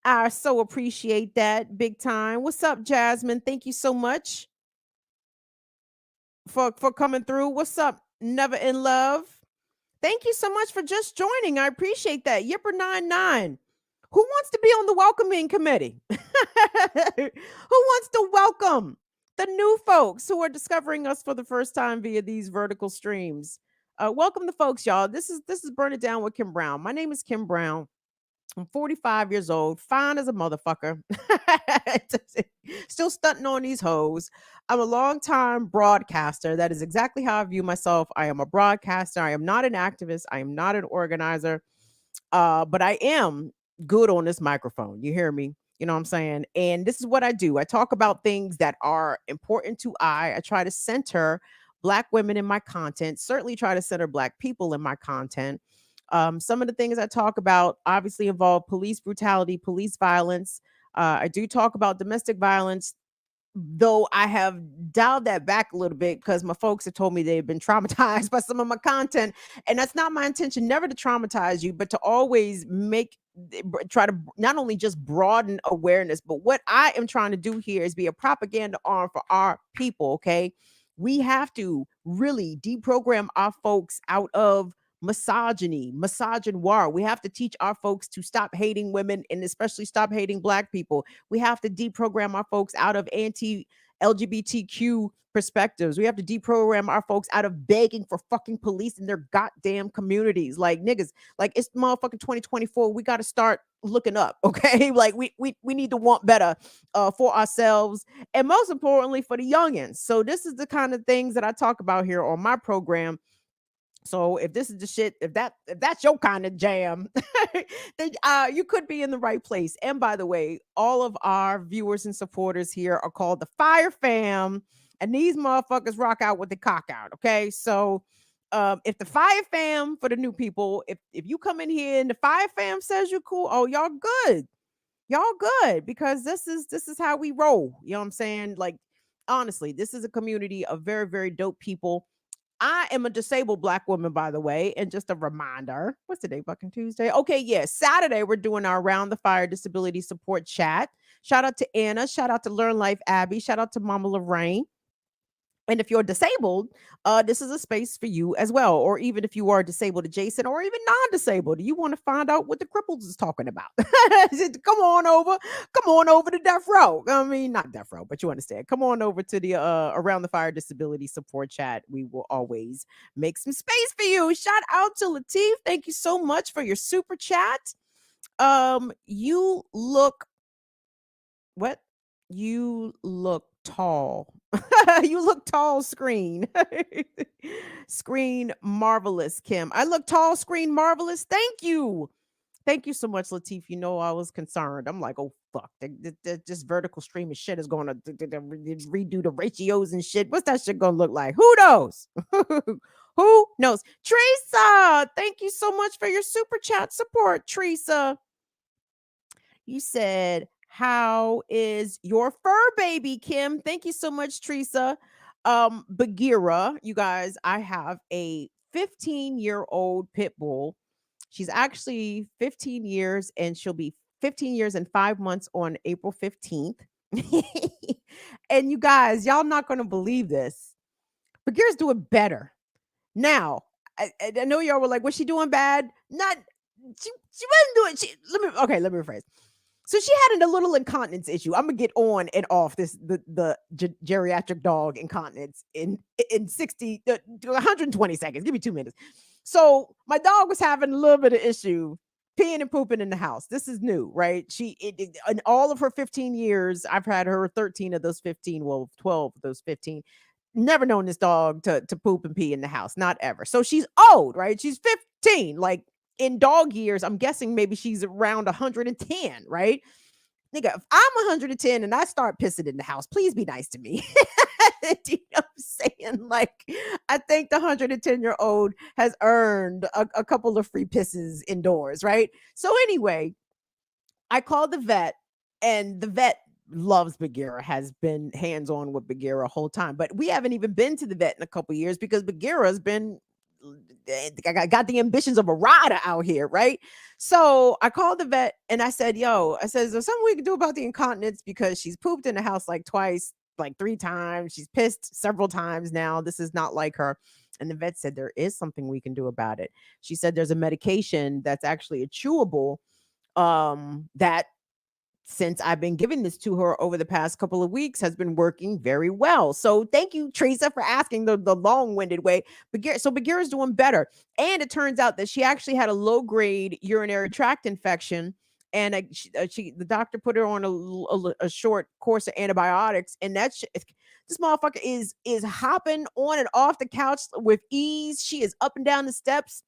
I so appreciate that big time. What's up, Jasmine? Thank you so much for coming through. What's up, Never in Love? Thank you so much for just joining. I appreciate that. Yipper99. Who wants to be on the welcoming committee? Who wants to welcome the new folks who are discovering us for the first time via these vertical streams? Welcome the folks, y'all. This is Burn It Down with Kim Brown. My name is Kim Brown. I'm 45 years old, fine as a motherfucker. Still stunting on these hoes. I'm a longtime broadcaster. That is exactly how I view myself. I am a broadcaster. I am not an activist. I am not an organizer. But I am good on this microphone. You hear me? You know what I'm saying? And this is what I do. I talk about things that are important to I try to center Black women in my content, certainly try to center Black people in my content. Some of the things I talk about obviously involve police brutality, police violence. I do talk about domestic violence, though I have dialed that back a little bit because my folks have told me they've been traumatized by some of my content. And that's not my intention, never to traumatize you, but to always try to not only just broaden awareness, but what I am trying to do here is be a propaganda arm for our people. Okay. We have to really deprogram our folks out of misogynoir. We have to teach our folks to stop hating women and especially stop hating Black people. We have to deprogram our folks out of anti-LGBTQ perspectives. We have to deprogram our folks out of begging for fucking police in their goddamn communities. Like niggas, like it's motherfucking 2024. We got to start looking up, okay? Like we need to want better for ourselves and most importantly for the youngins. So this is the kind of things that I talk about here on my program. So if this is the shit, if that's your kind of jam, then you could be in the right place. And by the way, all of our viewers and supporters here are called the Fire Fam, and these motherfuckers rock out with the cock out. Okay, so if the Fire Fam, for the new people, if you come in here and the Fire Fam says you're cool, oh y'all good, because this is how we roll. You know what I'm saying? Like honestly, this is a community of very very dope people. I am a disabled Black woman, by the way. And just a reminder, what's today? Fucking Tuesday. Okay, yeah. Saturday, we're doing our Around the Fire Disability Support Chat. Shout out to Anna. Shout out to Learn Life Abby. Shout out to Mama Lorraine. And if you're disabled, this is a space for you as well. Or even if you are disabled adjacent or even non-disabled, you want to find out what the cripples is talking about. Come on over to Death Row. I mean, not Death Row, but you understand. Come on over to the Around the Fire Disability Support Chat. We will always make some space for you. Shout out to Latif. Thank you so much for your super chat. You look what? You look tall. You look tall, screen. Screen marvelous, Kim. I look tall, screen marvelous. Thank you. Thank you so much, Latif. You know, I was concerned. I'm like, oh, fuck. This vertical stream of shit is going to redo the ratios and shit. What's that shit going to look like? Who knows? Who knows? Teresa, thank you so much for your super chat support, Teresa. You said, how is your fur baby, Kim? Thank you so much, Teresa. Bagheera, you guys, I have a 15-year-old pit bull. She's actually 15 years and she'll be 15 years and 5 months on April 15th. And you guys, y'all not going to believe this. Bagheera's doing better. Now, I know y'all were like, was she doing bad? Not, she wasn't doing, let me rephrase. So she had a little incontinence issue. I'm gonna get on and off the geriatric dog incontinence in 60 to 120 seconds. Give me 2 minutes. So my dog was having a little bit of issue peeing and pooping in the house. This is new, right? In all of her 15 years, I've had her 13 of those 15, well, 12 of those 15. Never known this dog to poop and pee in the house, not ever. So she's old, right? She's 15, like. In dog years, I'm guessing maybe she's around 110, right? Nigga, if I'm 110 and I start pissing in the house, please be nice to me. You know what I'm saying? Like, I think the 110-year-old has earned a couple of free pisses indoors, right? So anyway, I called the vet, and the vet loves Bagheera, has been hands-on with Bagheera whole time. But we haven't even been to the vet in a couple years because Bagheera's been I got the ambitions of a rider out here, right? So I called the vet and I said, yo, I said, is there something we can do about the incontinence? Because she's pooped in the house like twice, like 3 times. She's pissed several times now. This is not like her. And the vet said, there is something we can do about it. She said, there's a medication that's actually a chewable that since I've been giving this to her over the past couple of weeks has been working very well. So thank you, Teresa, for asking the long-winded way. So Bagheera's doing better. And it turns out that she actually had a low-grade urinary tract infection. And the doctor put her on a short course of antibiotics. And this motherfucker is hopping on and off the couch with ease. She is up and down the steps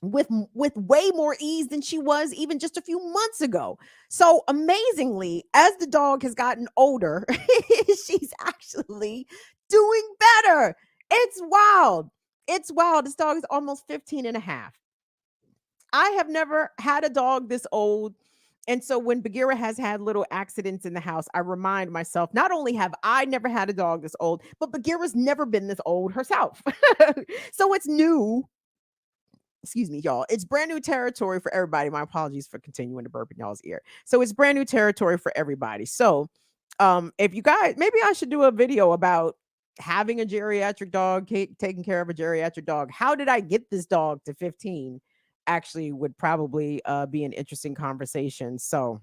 with way more ease than she was even just a few months ago. So amazingly, as the dog has gotten older, she's actually doing better. It's wild. It's wild. This dog is almost 15 and a half. I have never had a dog this old. And so when Bagheera has had little accidents in the house, I remind myself, not only have I never had a dog this old, but Bagheera's never been this old herself. So it's new. Excuse me, y'all. It's brand new territory for everybody. My apologies for continuing to burp in y'all's ear. So it's brand new territory for everybody. So if you guys, maybe I should do a video about having a geriatric dog, taking care of a geriatric dog. How did I get this dog to 15? Actually would probably be an interesting conversation. So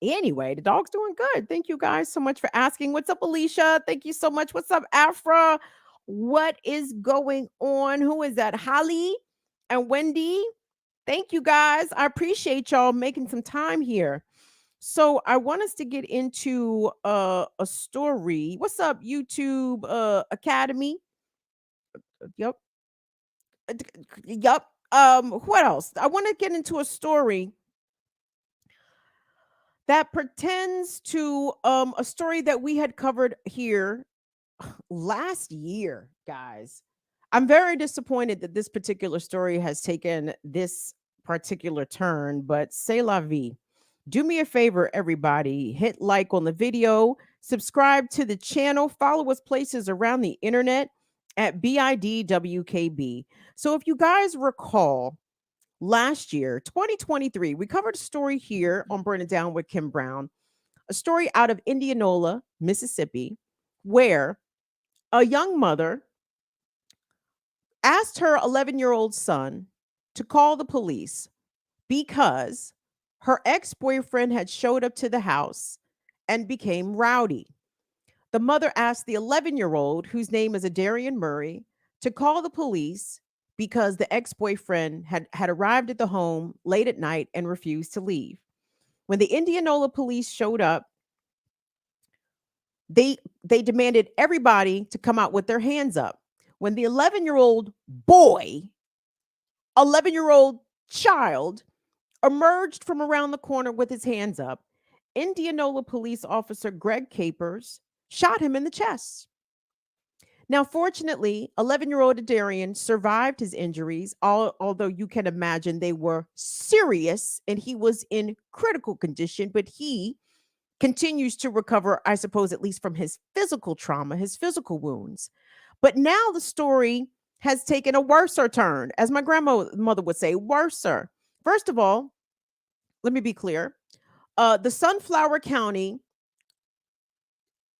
anyway, the dog's doing good. Thank you guys so much for asking. What's up, Alicia? Thank you so much. What's up, Afra? What is going on? Who is that? Holly and Wendy? Thank you guys. I appreciate y'all making some time here. So I want us to get into a story. What's up, YouTube Academy? Yep. Yep. What else? I want to get into a story that pretends to a story that we had covered here last year, guys. I'm very disappointed that this particular story has taken this particular turn, but c'est la vie. Do me a favor, everybody. Hit like on the video, subscribe to the channel, follow us places around the internet at BIDWKB. So if you guys recall, last year, 2023, we covered a story here on Burn It Down with Kim Brown, a story out of Indianola, Mississippi, where a young mother asked her 11-year-old son to call the police because her ex-boyfriend had showed up to the house and became rowdy. The mother asked the 11-year-old, whose name is Adarian Murray, to call the police because the ex-boyfriend had arrived at the home late at night and refused to leave. When the Indianola police showed up, they demanded everybody to come out with their hands up. When the 11-year-old boy, 11-year-old child, emerged from around the corner with his hands up, Indianola police officer Greg Capers shot him in the chest. Now, fortunately, 11-year-old Adarian survived his injuries, although you can imagine they were serious and he was in critical condition, but he continues to recover, I suppose, at least from his physical trauma, his physical wounds. But now the story has taken a worser turn, as my grandmother would say, worser. First of all, let me be clear. The Sunflower County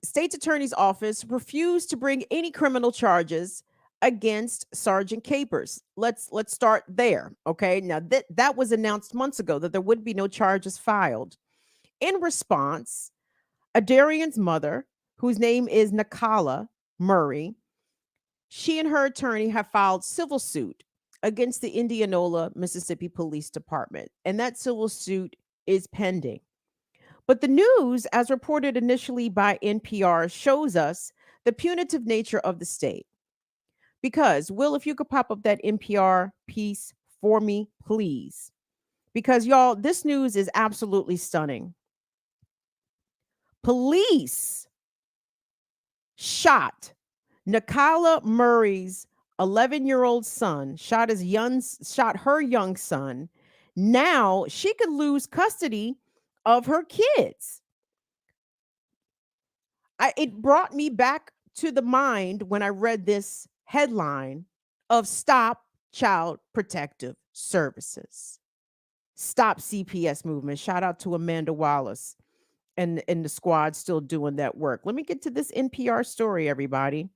State's Attorney's Office refused to bring any criminal charges against Sergeant Capers. Let's start there, okay? Now that was announced months ago that there would be no charges filed. In response, Adarian's mother, whose name is Nakala Murray, she and her attorney have filed civil suit against the Indianola, Mississippi Police Department, and that civil suit is pending. But the news, as reported initially by NPR, shows us the punitive nature of the state. Because, Will, if you could pop up that NPR piece for me, please. Because, y'all, this news is absolutely stunning. Police shot Nakala Murray's 11-year-old son, shot her young son. Now she could lose custody of her kids. It brought me back to the mind when I read this headline of Stop Child Protective Services. Stop CPS movement. Shout out to Amanda Wallace and the squad still doing that work. Let me get to this NPR story, everybody.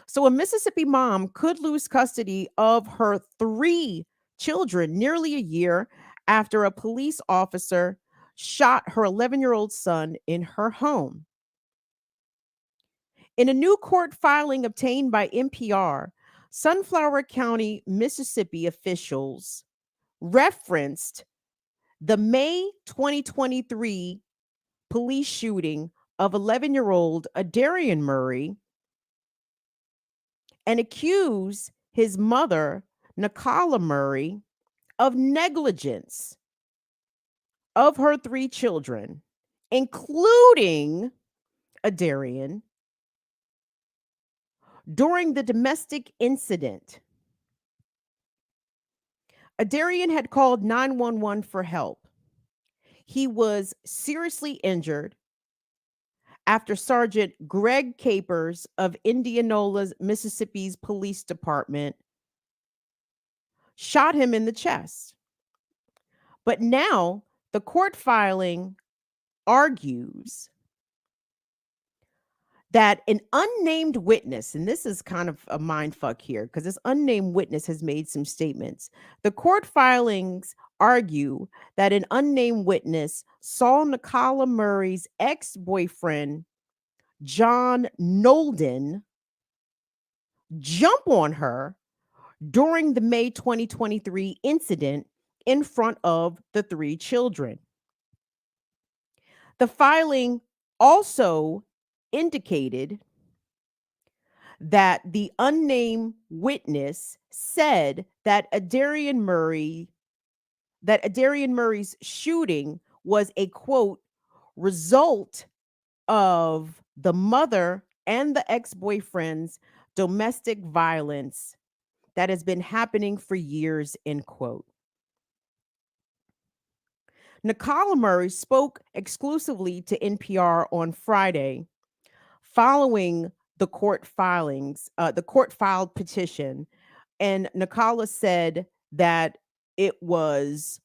So, a Mississippi mom could lose custody of her 3 children nearly a year after a police officer shot her 11-year-old son in her home. In a new court filing obtained by NPR, Sunflower County, Mississippi officials referenced the May 2023 police shooting of 11-year-old Adarian Murray and accused his mother, Nakala Murray, of negligence of her 3 children, including Adarian, during the domestic incident. Adarian had called 911 for help. He was seriously injured after Sergeant Greg Capers of Indianola, Mississippi's police department shot him in the chest. But now the court filing argues that an unnamed witness, and this is kind of a mind fuck here because this unnamed witness has made some statements. The court filings argue that an unnamed witness saw Nakala Murray's ex-boyfriend, John Nolden, jump on her during the May 2023 incident in front of the 3 children. The filing also indicated that the unnamed witness said that Adarian Murray's shooting was a quote result of the mother and the ex-boyfriend's domestic violence that has been happening for years, end quote. Nakala Murray spoke exclusively to NPR on Friday following the court filings, the court filed petition, and Nakala said that it was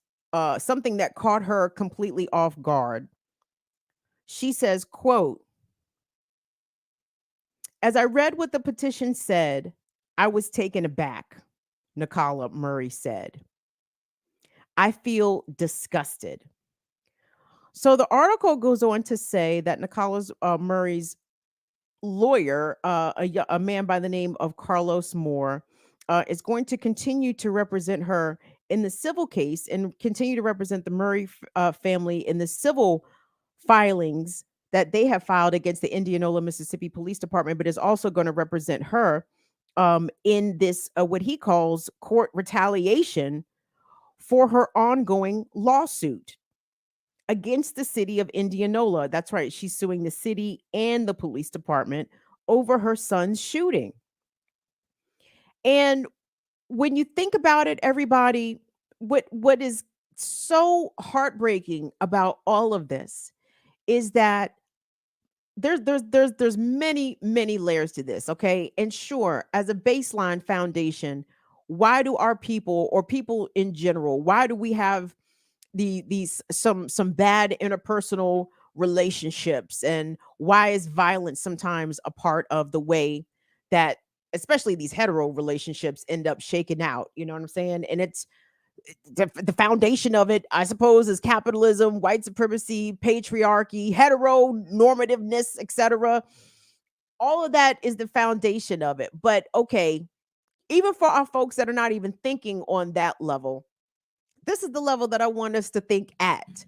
something that caught her completely off guard. She says, quote, "As I read what the petition said, I was taken aback," Nakala Murray said. "I feel disgusted." So the article goes on to say that Nakala Murray's lawyer, a man by the name of Carlos Moore, is going to continue to represent her in the civil case and continue to represent the Murray family in the civil filings that they have filed against the Indianola, Mississippi Police Department, but is also going to represent her in this, what he calls court retaliation for her ongoing lawsuit against the city of Indianola. That's right. She's suing the city and the police department over her son's shooting. And when you think about it, everybody, what is so heartbreaking about all of this is that there's many layers to this, okay? And sure, as a baseline foundation, why do our people or people in general, why do we have these some bad interpersonal relationships, and why is violence sometimes a part of the way that especially these hetero relationships end up shaking out, you know what I'm saying? And it's the foundation of it, I suppose, is capitalism, white supremacy, patriarchy, heteronormativeness, etc. All of that is the foundation of it. But okay, even for our folks that are not even thinking on that level, this is the level that I want us to think at.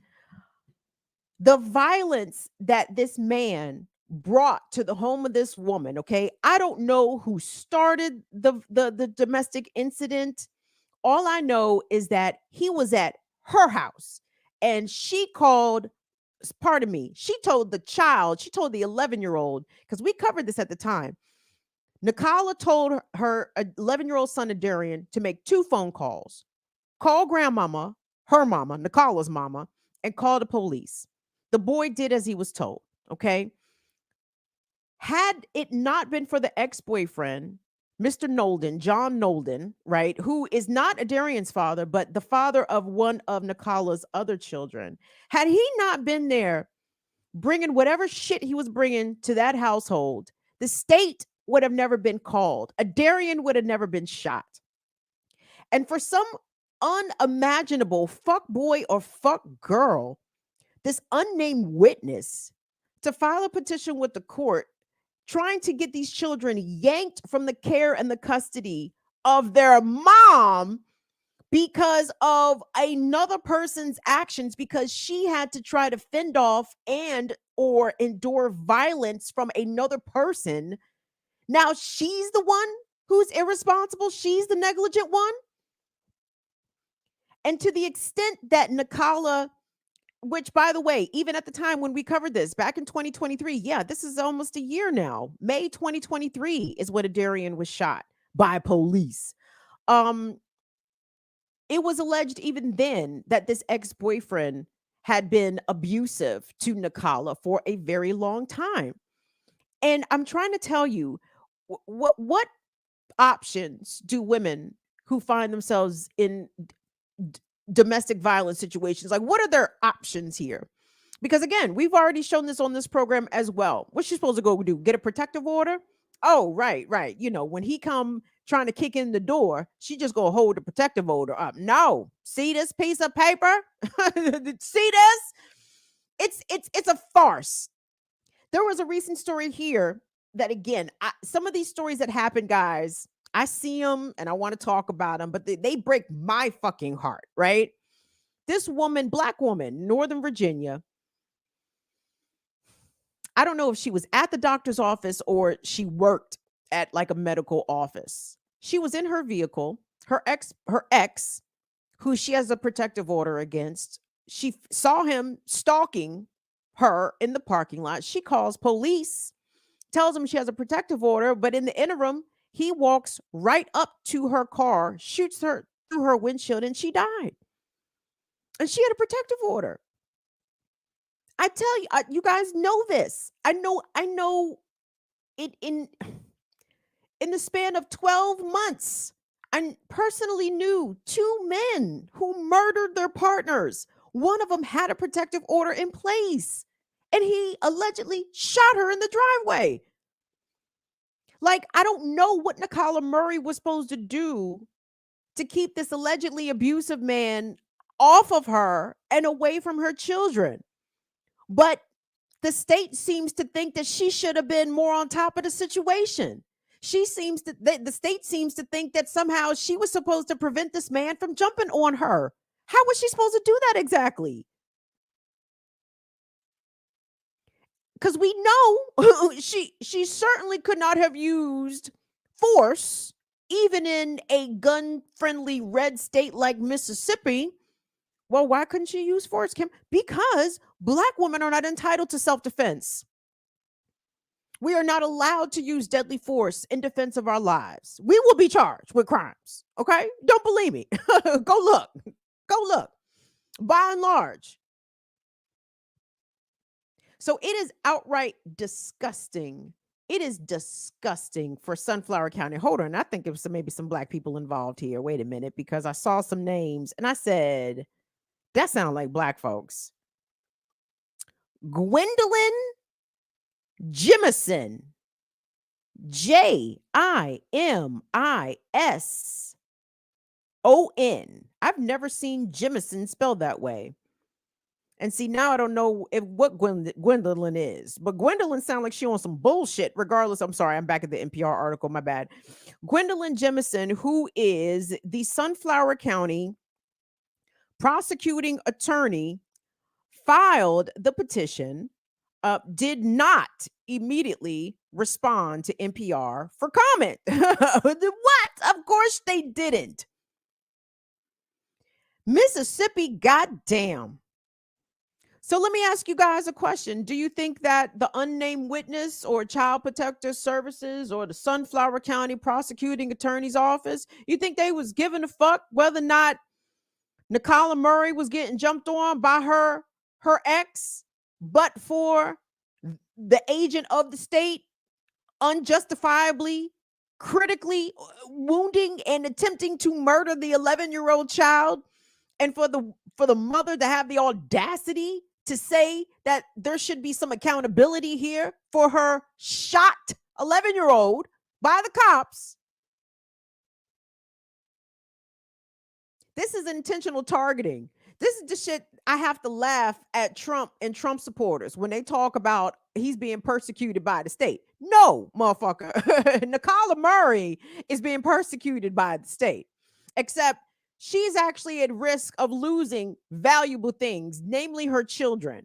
The violence that this man brought to the home of this woman, okay? I don't know who started the domestic incident. All I know is that he was at her house and she called, pardon me, she told the 11-year-old, because we covered this at the time. Nakala told her 11-year-old son, Adarian, to make 2 phone calls. Call grandmama, her mama, Nakala's mama, and call the police. The boy did as he was told, okay? Had it not been for the ex-boyfriend, Mr. Nolden, John Nolden, right, who is not Adarian's father, but the father of one of Nikala's other children, had he not been there bringing whatever shit he was bringing to that household, the state would have never been called. Adarian would have never been shot. And for some unimaginable fuck boy or fuck girl, this unnamed witness, to file a petition with the court trying to get these children yanked from the care and the custody of their mom because of another person's actions, because she had to try to fend off and or endure violence from another person. Now she's the one who's irresponsible. She's the negligent one. And to the extent that Nikala, which, by the way, even at the time when we covered this back in 2023, yeah, this is almost a year now. May 2023 is when Adarian was shot by police. It was alleged even then that this ex-boyfriend had been abusive to Nikala for a very long time. And I'm trying to tell you, what options do women who find themselves in domestic violence situations, like what are their options here? Because again, we've already shown this on this program as well. What's she supposed to go do? Get a protective order? Oh, right. You know, when he come trying to kick in the door, she just go hold the protective order up. No, see this piece of paper? See this? It's a farce. There was a recent story here that, again, some of these stories that happen, guys, I see them and I want to talk about them, but they break my fucking heart, right? This woman, black woman, Northern Virginia, I don't know if she was at the doctor's office or she worked at like a medical office. She was in her vehicle. Her ex, who she has a protective order against, she saw him stalking her in the parking lot. She calls police, tells him she has a protective order, but in the interim, he walks right up to her car, shoots her through her windshield, and she died. And she had a protective order. I tell you, you guys know this. I know it in the span of 12 months. I personally knew two men who murdered their partners. One of them had a protective order in place, and he allegedly shot her in the driveway. Like, I don't know what Nikala Murray was supposed to do to keep this allegedly abusive man off of her and away from her children. But the state seems to think that she should have been more on top of the situation. The state seems to think that somehow she was supposed to prevent this man from jumping on her. How was she supposed to do that exactly? Because we know she certainly could not have used force, even in a gun-friendly red state like Mississippi. Well, why couldn't she use force, Kim? Because Black women are not entitled to self-defense. We are not allowed to use deadly force in defense of our lives. We will be charged with crimes. Okay? Don't believe me. Go look. Go look. By and large. So it is outright disgusting. It is disgusting for Sunflower County. Hold on. I think it was maybe some Black people involved here. Wait a minute, because I saw some names and I said, that sounds like Black folks. Gwendolyn Jimison. Jimison. I've never seen Jimison spelled that way. And see, now I don't know what Gwendolyn is, but Gwendolyn sounds like she on some bullshit regardless. I'm sorry, I'm back at the NPR article, my bad. Gwendolyn Jimison, who is the Sunflower County prosecuting attorney, filed the petition, did not immediately respond to NPR for comment. What? Of course they didn't. Mississippi, goddamn. So let me ask you guys a question. Do you think that the unnamed witness or Child Protective Services or the Sunflower County Prosecuting Attorney's Office, you think they was giving a fuck whether or not Nikala Murray was getting jumped on by her ex, but for the agent of the state unjustifiably critically wounding and attempting to murder the 11-year-old child, and for the mother to have the audacity to say that there should be some accountability here for her shot 11-year-old by the cops. This is intentional targeting. This is the shit I have to laugh at Trump and Trump supporters when they talk about he's being persecuted by the state. No, motherfucker. Nicola Murray is being persecuted by the state, except she's actually at risk of losing valuable things, namely her children.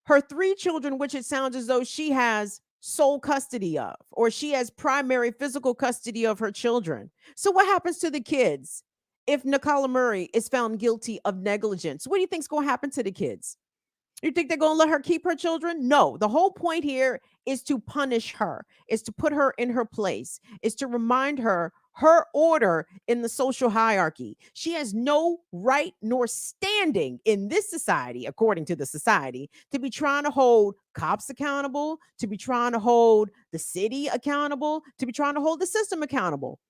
Her 3 children, which it sounds as though she has sole custody of, or she has primary physical custody of her children. So what happens to the kids if Nicola Murray is found guilty of negligence? What do you think's going to happen to the kids? You think they're going to let her keep her children? No. The whole point here is to punish her, is to put her in her place, is to remind her order in the social hierarchy. She has no right nor standing in this society, according to the society, to be trying to hold cops accountable, to be trying to hold the city accountable, to be trying to hold the system accountable.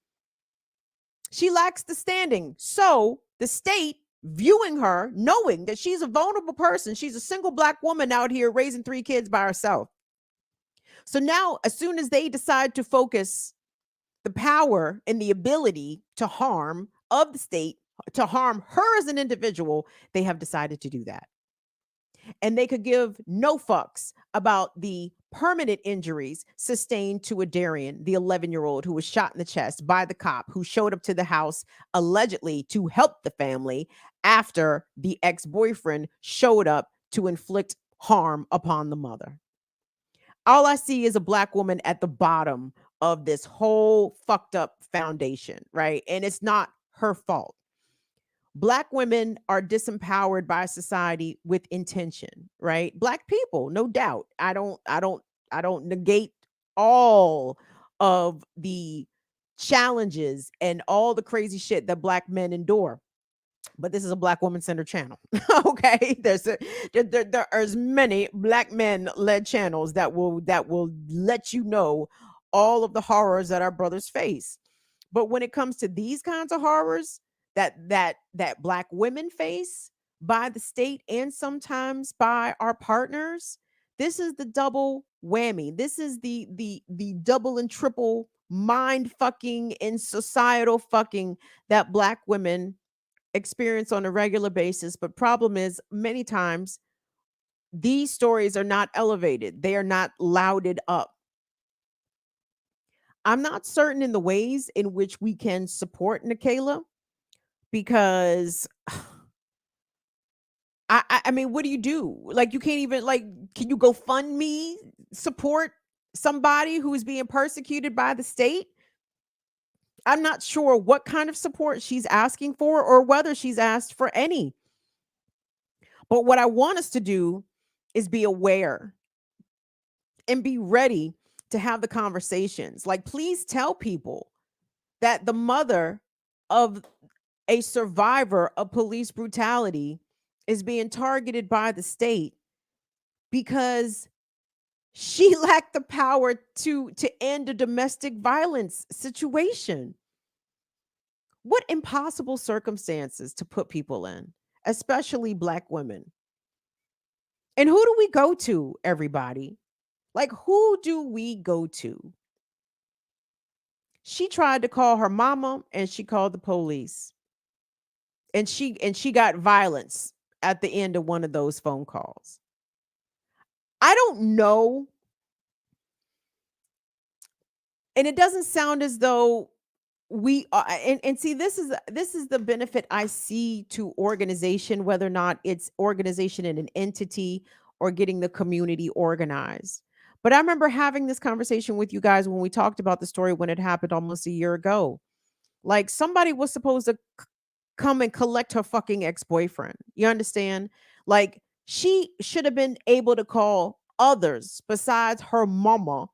She lacks the standing. So the state, viewing her, knowing that she's a vulnerable person, she's a single Black woman out here raising 3 kids by herself. So now, as soon as they decide to focus the power and the ability to harm of the state, to harm her as an individual, they have decided to do that. And they could give no fucks about the permanent injuries sustained to Adarian, the 11-year-old who was shot in the chest by the cop who showed up to the house allegedly to help the family after the ex-boyfriend showed up to inflict harm upon the mother. All I see is a Black woman at the bottom of this whole fucked up foundation, right? And it's not her fault. Black women are disempowered by society with intention, right? Black people, no doubt. I don't negate all of the challenges and all the crazy shit that Black men endure. But this is a Black woman-centered channel. Okay, there's many Black men-led channels that will let you know all of the horrors that our brothers face. But when it comes to these kinds of horrors that Black women face by the state and sometimes by our partners, this is the double whammy. This is the double and triple mind fucking and societal fucking that Black women experience on a regular basis. But problem is, many times these stories are not elevated. They are not lauded up. I'm not certain in the ways in which we can support Nicola, because I mean, what do you do? Like, you can't even, like, can you go fund me support somebody who is being persecuted by the state? I'm not sure what kind of support she's asking for or whether she's asked for any. But what I want us to do is be aware and be ready to have the conversations. Like, please tell people that the mother of a survivor of police brutality is being targeted by the state because she lacked the power to end a domestic violence situation. What impossible circumstances to put people in, especially Black women. And who do we go to, everybody? Like, who do we go to? She tried to call her mama and she called the police. And she got violence at the end of one of those phone calls. I don't know. And it doesn't sound as though we are, and see, this is the benefit I see to organization, whether or not it's organization in an entity or getting the community organized. But I remember having this conversation with you guys when we talked about the story when it happened almost a year ago. Like, somebody was supposed to come and collect her fucking ex-boyfriend. You understand? Like, she should have been able to call others besides her mama.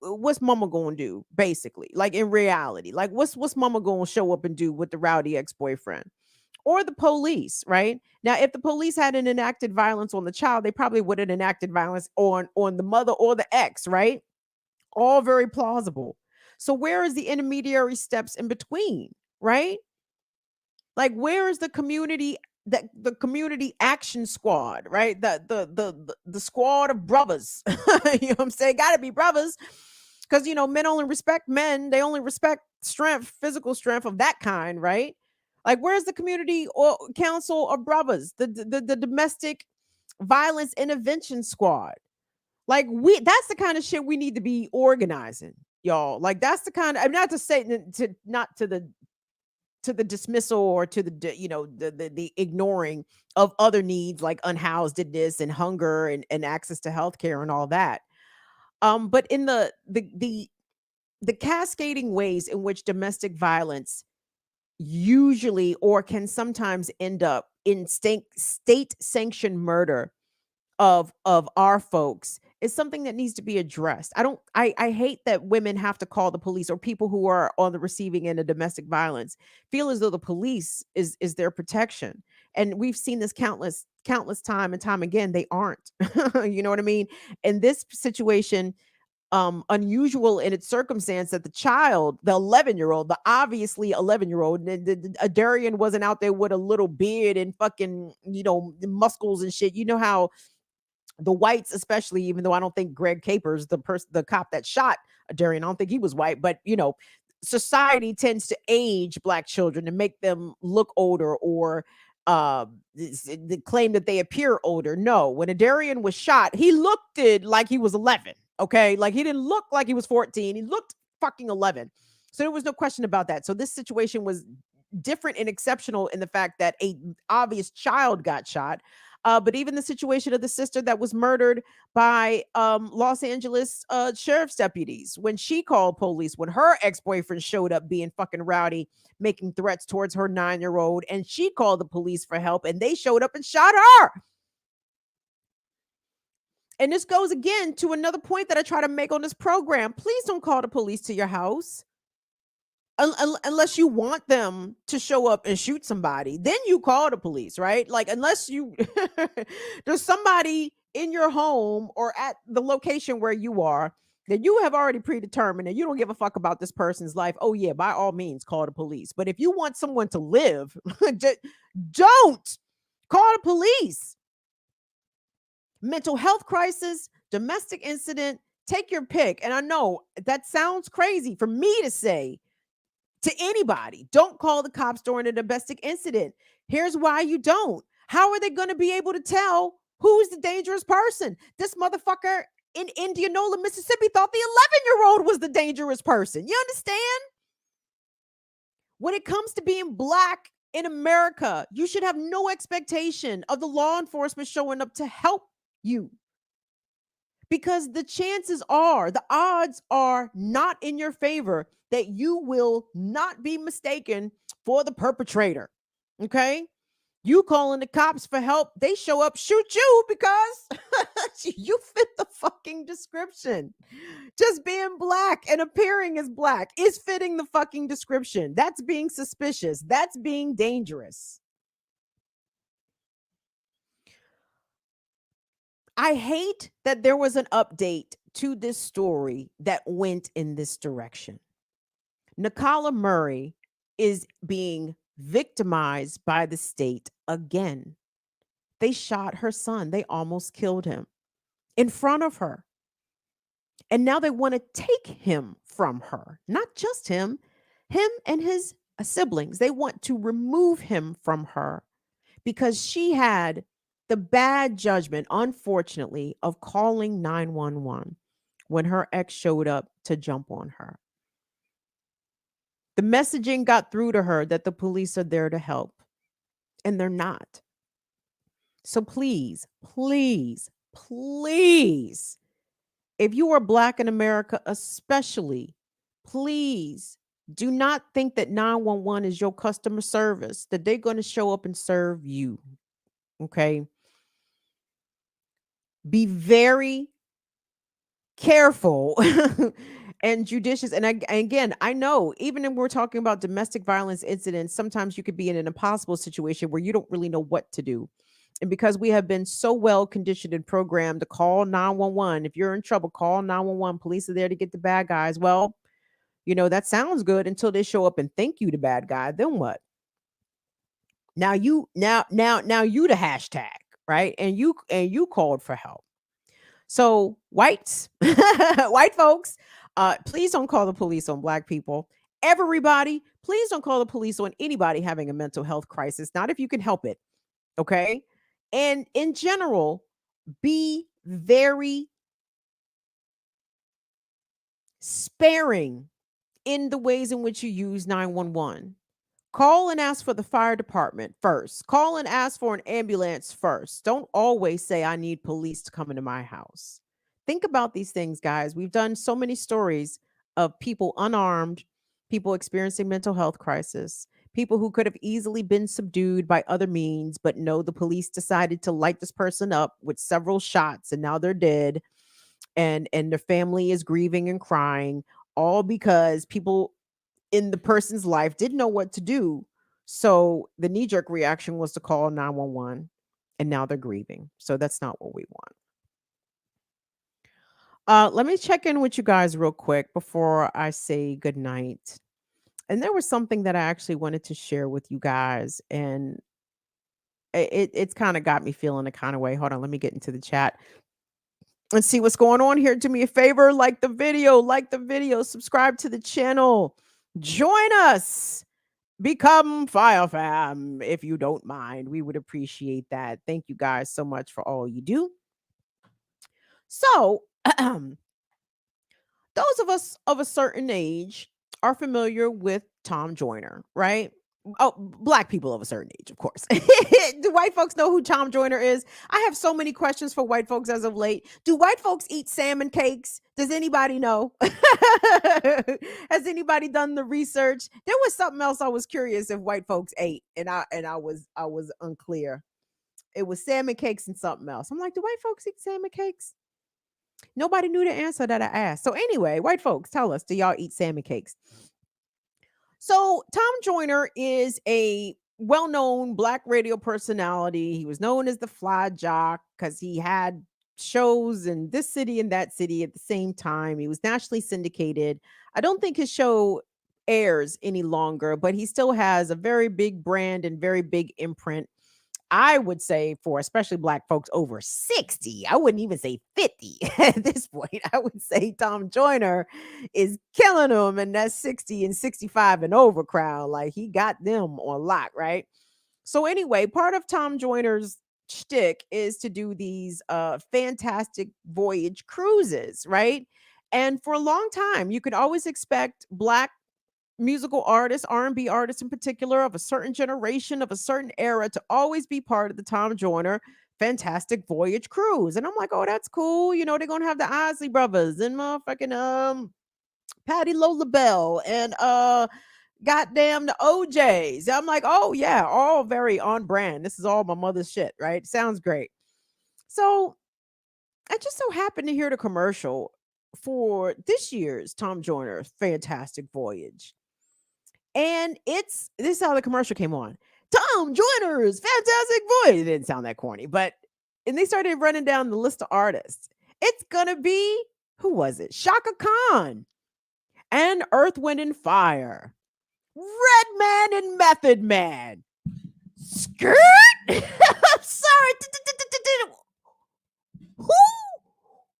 What's mama gonna do, basically? Like, in reality, like, what's mama gonna show up and do with the rowdy ex-boyfriend? Or the police, right? Now, if the police hadn't enacted violence on the child, they probably would have enacted violence on the mother or the ex, right? All very plausible. So where is the intermediary steps in between, right? Like where is the community, the community action squad, right? The squad of brothers. You know what I'm saying? Got to be brothers, because men only respect men. They only respect strength, physical strength of that kind, right? Like where's the community or council of brothers, the domestic violence intervention squad? Like that's the kind of shit we need to be organizing, y'all. Like that's the kind of, I'm not to say to not to the dismissal or to the ignoring of other needs like unhousedness and hunger and access to healthcare and all that. But in the cascading ways in which domestic violence usually or can sometimes end up in state sanctioned murder of our folks is something that needs to be addressed. I hate that women have to call the police, or people who are on the receiving end of domestic violence feel as though the police is their protection. And we've seen this countless time and time again. They aren't. You know what I mean? In this situation, unusual in its circumstance, that the child, the 11-year-old, the obviously 11-year-old, Darian wasn't out there with a little beard and fucking, muscles and shit. You know how the whites, especially, even though I don't think Greg Capers, the cop that shot Darian, I don't think he was white, but society tends to age black children and make them look older, or they claim that they appear older. No, when Darian was shot, he looked like he was 11. Okay, like he didn't look like he was 14. He looked fucking 11. So there was no question about that. So this situation was different and exceptional in the fact that a obvious child got shot. But even the situation of the sister that was murdered by Los Angeles sheriff's deputies, when she called police, when her ex-boyfriend showed up being fucking rowdy, making threats towards her 9-year-old, and she called the police for help, and they showed up and shot her. And this goes again to another point that I try to make on this program. Please don't call the police to your house. Unless you want them to show up and shoot somebody, then you call the police, right? Like, unless you there's somebody in your home or at the location where you are that you have already predetermined and you don't give a fuck about this person's life. Oh yeah, by all means call the police. But if you want someone to live, don't call the police. Mental health crisis, domestic incident, take your pick. And I know that sounds crazy for me to say to anybody. Don't call the cops during a domestic incident. Here's why you don't. How are they going to be able to tell who's the dangerous person? This motherfucker in Indianola, Mississippi thought the 11-year-old was the dangerous person. You understand? When it comes to being black in America, you should have no expectation of the law enforcement showing up to help you. Because the chances are, the odds are not in your favor that you will not be mistaken for the perpetrator. Okay? You calling the cops for help, they show up, shoot you because you fit the fucking description. Just being black and appearing as black is fitting the fucking description. That's being suspicious. That's being dangerous. I hate that there was an update to this story that went in this direction. Nicola Murray is being victimized by the state again. They shot her son. They almost killed him in front of her. And now they want to take him from her. Not just him and his siblings. They want to remove him from her because she had the bad judgment, unfortunately, of calling 911 when her ex showed up to jump on her. The messaging got through to her that the police are there to help, and they're not. So please, please, please, if you are black in America, especially, please do not think that 911 is your customer service, that they're going to show up and serve you. Okay? Be very careful and judicious. And again, I know even when we're talking about domestic violence incidents, sometimes you could be in an impossible situation where you don't really know what to do. And because we have been so well conditioned and programmed to call 911, if you're in trouble, call 911. Police are there to get the bad guys. Well, That sounds good until they show up and think you the bad guy. Then what? Now you the hashtag, right? And you called for help. So whites, white folks, please don't call the police on black people. Everybody, please don't call the police on anybody having a mental health crisis, not if you can help it. Okay. And in general, be very sparing in the ways in which you use 911. Call and ask for the fire department first. Call and ask for an ambulance first. Don't always say, I need police to come into my house. Think about these things, guys. We've done so many stories of people unarmed, people experiencing mental health crisis, people who could have easily been subdued by other means, but no, the police decided to light this person up with several shots and now they're dead. And their family is grieving and crying, all because people in the person's life didn't know what to do. So the knee jerk reaction was to call 911 and now they're grieving. So that's not what we want. Let me check in with you guys real quick before I say good night. And there was something that I actually wanted to share with you guys, and it's kind of got me feeling a kind of way. Hold on, let me get into the chat and see what's going on here. Do me a favor, like the video, subscribe to the channel, join us. Become Fire Fam if you don't mind. We would appreciate that. Thank you guys so much for all you do. So, those of us of a certain age are familiar with Tom Joyner, right? Oh, black people of a certain age, of course. Do white folks know who Tom Joyner is? I have so many questions for white folks as of late. Do white folks eat salmon cakes? Does anybody know? Has anybody done the research? There was something else I was curious if white folks ate, and I was unclear. It was salmon cakes and something else. I'm like, do white folks eat salmon cakes? Nobody knew the answer that I asked. So anyway, white folks, tell us, do y'all eat salmon cakes? So Tom Joyner is a well-known black radio personality. He was known as the Fly Jock because he had shows in this city and that city at the same time. He was nationally syndicated. I don't think his show airs any longer, but he still has a very big brand and very big imprint. I would say for especially black folks over 60, I wouldn't even say 50 at this point. I would say Tom Joyner is killing them in that 60 and 65 and over crowd. Like he got them on lock, right? So anyway, part of Tom Joyner's shtick is to do these fantastic voyage cruises, right? And for a long time, you could always expect black musical artists, R&B artists in particular, of a certain generation, of a certain era, to always be part of the Tom Joyner Fantastic Voyage Cruise. And I'm like, oh, that's cool. They're gonna have the Isley Brothers and motherfucking Patti LaBelle and goddamn the OJs. I'm like, oh yeah, all very on brand. This is all my mother's shit, right? Sounds great. So I just so happened to hear the commercial for this year's Tom Joyner Fantastic Voyage. And this is how the commercial came on. Tom Joyner's Fantastic Voyage. It didn't sound that corny, and they started running down the list of artists. It's gonna be, who was it? Shaka Khan and Earth, Wind, and Fire. Redman and Method Man. Skirt? I'm sorry.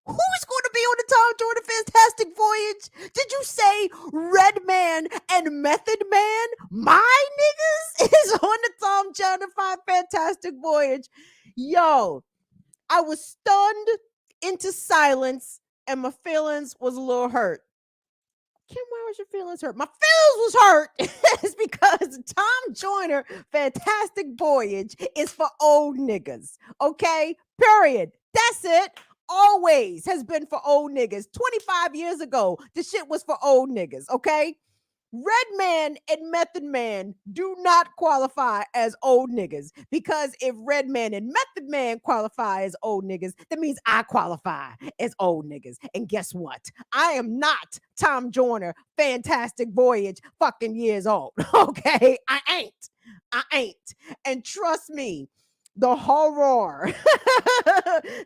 Who's going to be on the Tom Joyner Fantastic Voyage? Did you say Redman and Method Man? My niggas is on the Tom Joyner Fantastic Voyage. Yo, I was stunned into silence and my feelings was a little hurt. Kim, why was your feelings hurt? My feelings was hurt. It's because the Tom Joyner Fantastic Voyage is for old niggas. Okay? Period. That's it. Always has been for old niggas. 25 years ago, the shit was for old niggas. Okay? Redman and Method Man do not qualify as old niggas, because if Redman and Method Man qualify as old niggas, that means I qualify as old niggas. And guess what? I am not Tom Joyner Fantastic Voyage fucking years old. Okay? I ain't. And trust me, the horror,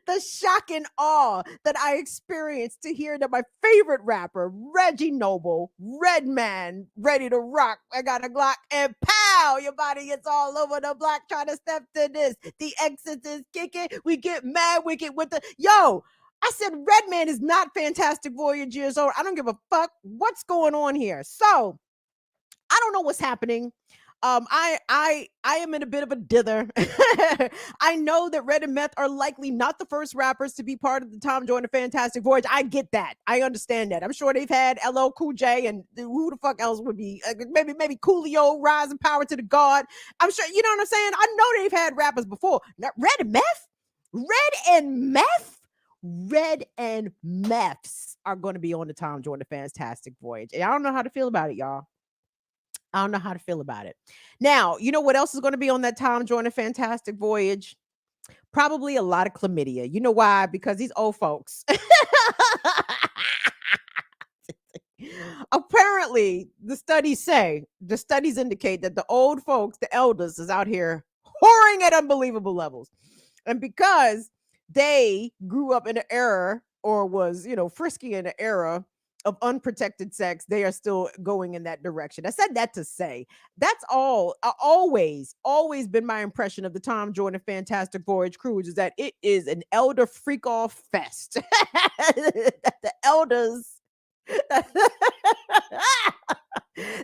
the shock and awe that I experienced to hear that my favorite rapper, Reggie Noble, Red Man, ready to rock. I got a Glock and pow, your body gets all over the block trying to step to this. The exit is kicking. We get mad wicked with the yo. I said Redman is not Fantastic Voyage years old. I don't give a fuck what's going on here. So I don't know what's happening. I am in a bit of a dither. I know that Red and Meth are likely not the first rappers to be part of the Tom Joyner Fantastic Voyage. I get that. I understand that. I'm sure they've had LL Cool J and who the fuck else would be maybe Coolio, Rise and Power to the God. I'm sure you know what I'm saying. I know they've had rappers before. Not Red and Meth, Red and Meths are going to be on the Tom Joyner Fantastic Voyage. And I don't know how to feel about it, y'all. I don't know how to feel about it. Now, you know what else is going to be on that Tom Joyner Fantastic Voyage? Probably a lot of chlamydia. You know why? Because these old folks. Apparently, the studies indicate that the old folks, the elders, is out here whoring at unbelievable levels. And because they grew up in an era or was, frisky in an era of unprotected sex, they are still going in that direction. I said that to say that's all. Always been my impression of the Tom Joyner Fantastic Voyage Cruise is that it is an elder freak off fest. The elders.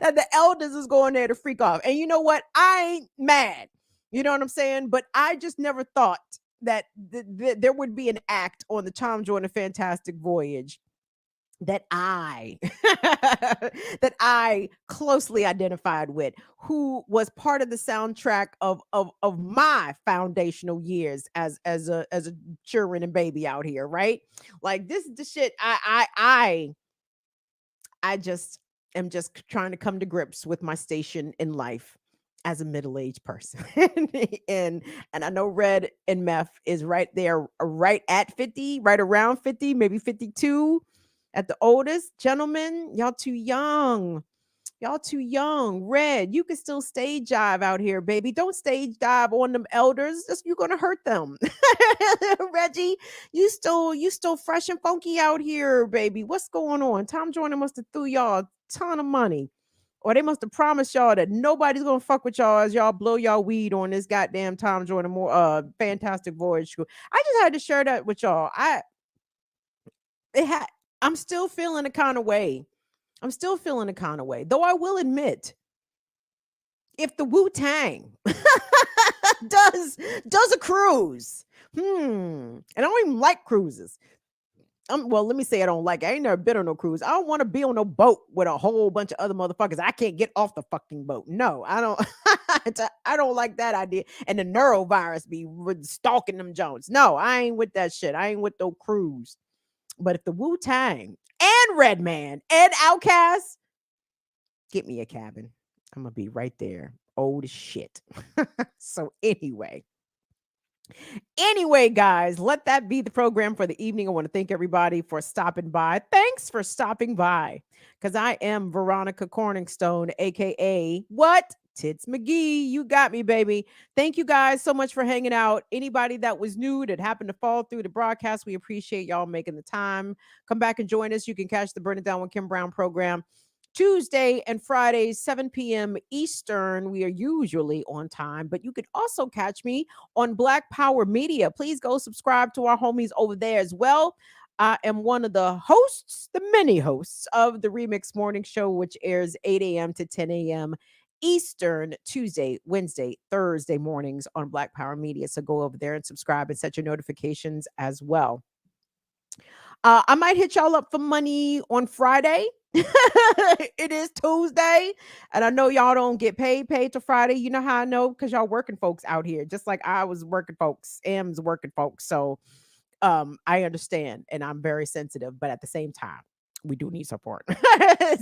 And the elders is going there to freak off. And you know what? I ain't mad. You know what I'm saying? But I just never thought that there would be an act on the Tom Joyner Fantastic Voyage that I that I closely identified with, who was part of the soundtrack of my foundational years as a children and baby out here, right? Like this is the shit I just am just trying to come to grips with my station in life as a middle-aged person. and I know Red and Meth is right there, right at 50, right around 50, maybe 52 at the oldest. Gentlemen, y'all too young. Y'all too young. Red, you can still stage dive out here, baby. Don't stage dive on them elders. Just you're gonna hurt them. Reggie, you still fresh and funky out here, baby. What's going on? Tom Joyner must have threw y'all a ton of money. Or they must have promised y'all that nobody's gonna fuck with y'all as y'all blow y'all weed on this goddamn Tom Joyner Fantastic Voyage. I just had to share that with y'all. I'm still feeling a kind of way. Though I will admit, if the Wu-Tang does a cruise, and I don't even like cruises. Well, let me say I don't like it. I ain't never been on no cruise. I don't want to be on no boat with a whole bunch of other motherfuckers. I can't get off the fucking boat. No, I don't. I don't like that idea. And the neurovirus be stalking them Jones. No, I ain't with that shit. I ain't with no cruise. But if the Wu-Tang and Redman and Outkast, get me a cabin. I'm gonna be right there. Old as shit. So Anyway, guys, let that be the program for the evening. I want to thank everybody for stopping by. Thanks for stopping by. Because I am Veronica Corningstone, aka what? Tits McGee. You got me, baby. Thank you guys so much for hanging out. Anybody that was new that happened to fall through the broadcast, we appreciate y'all making the time. Come back and join us. You can catch the Burn It Down with Kim Brown program Tuesday and Fridays, 7 p.m. Eastern. We are usually on time, but you can also catch me on Black Power Media. Please go subscribe to our homies over there as well. I am one of the hosts, the many hosts of the Remix Morning Show, which airs 8 a.m. to 10 a.m. Eastern, Tuesday, Wednesday, Thursday mornings on Black Power Media. So go over there and subscribe and set your notifications as well. I might hit y'all up for money on Friday. It is Tuesday, and I know y'all don't get paid to Friday. You know how I know? Because y'all working folks out here, just like I was working folks. M's working folks. So I understand, and I'm very sensitive, but at the same time, we do need support.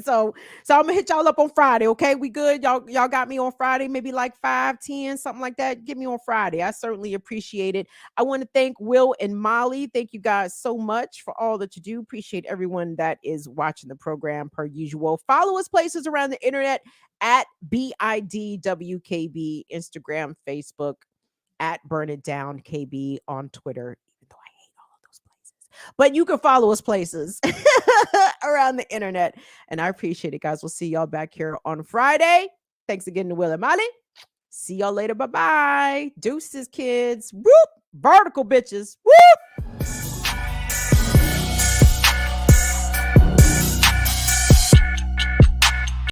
so I'm gonna hit y'all up on Friday. Okay, we good? Y'all got me on Friday, maybe like 5-10, something like that. Get me on Friday. I certainly appreciate it. I want to thank Will and Molly. Thank you guys so much for all that you do. Appreciate everyone that is watching the program per usual. Follow us places around the internet at BIDWKB, Instagram, Facebook, at Burn It Down KB on Twitter, even though I hate all of those places. But you can follow us places around the internet. And I appreciate it, guys. We'll see y'all back here on Friday. Thanks again to Will and Molly. See y'all later. Bye-bye. Deuces, kids. Whoop. Vertical bitches. Whoop.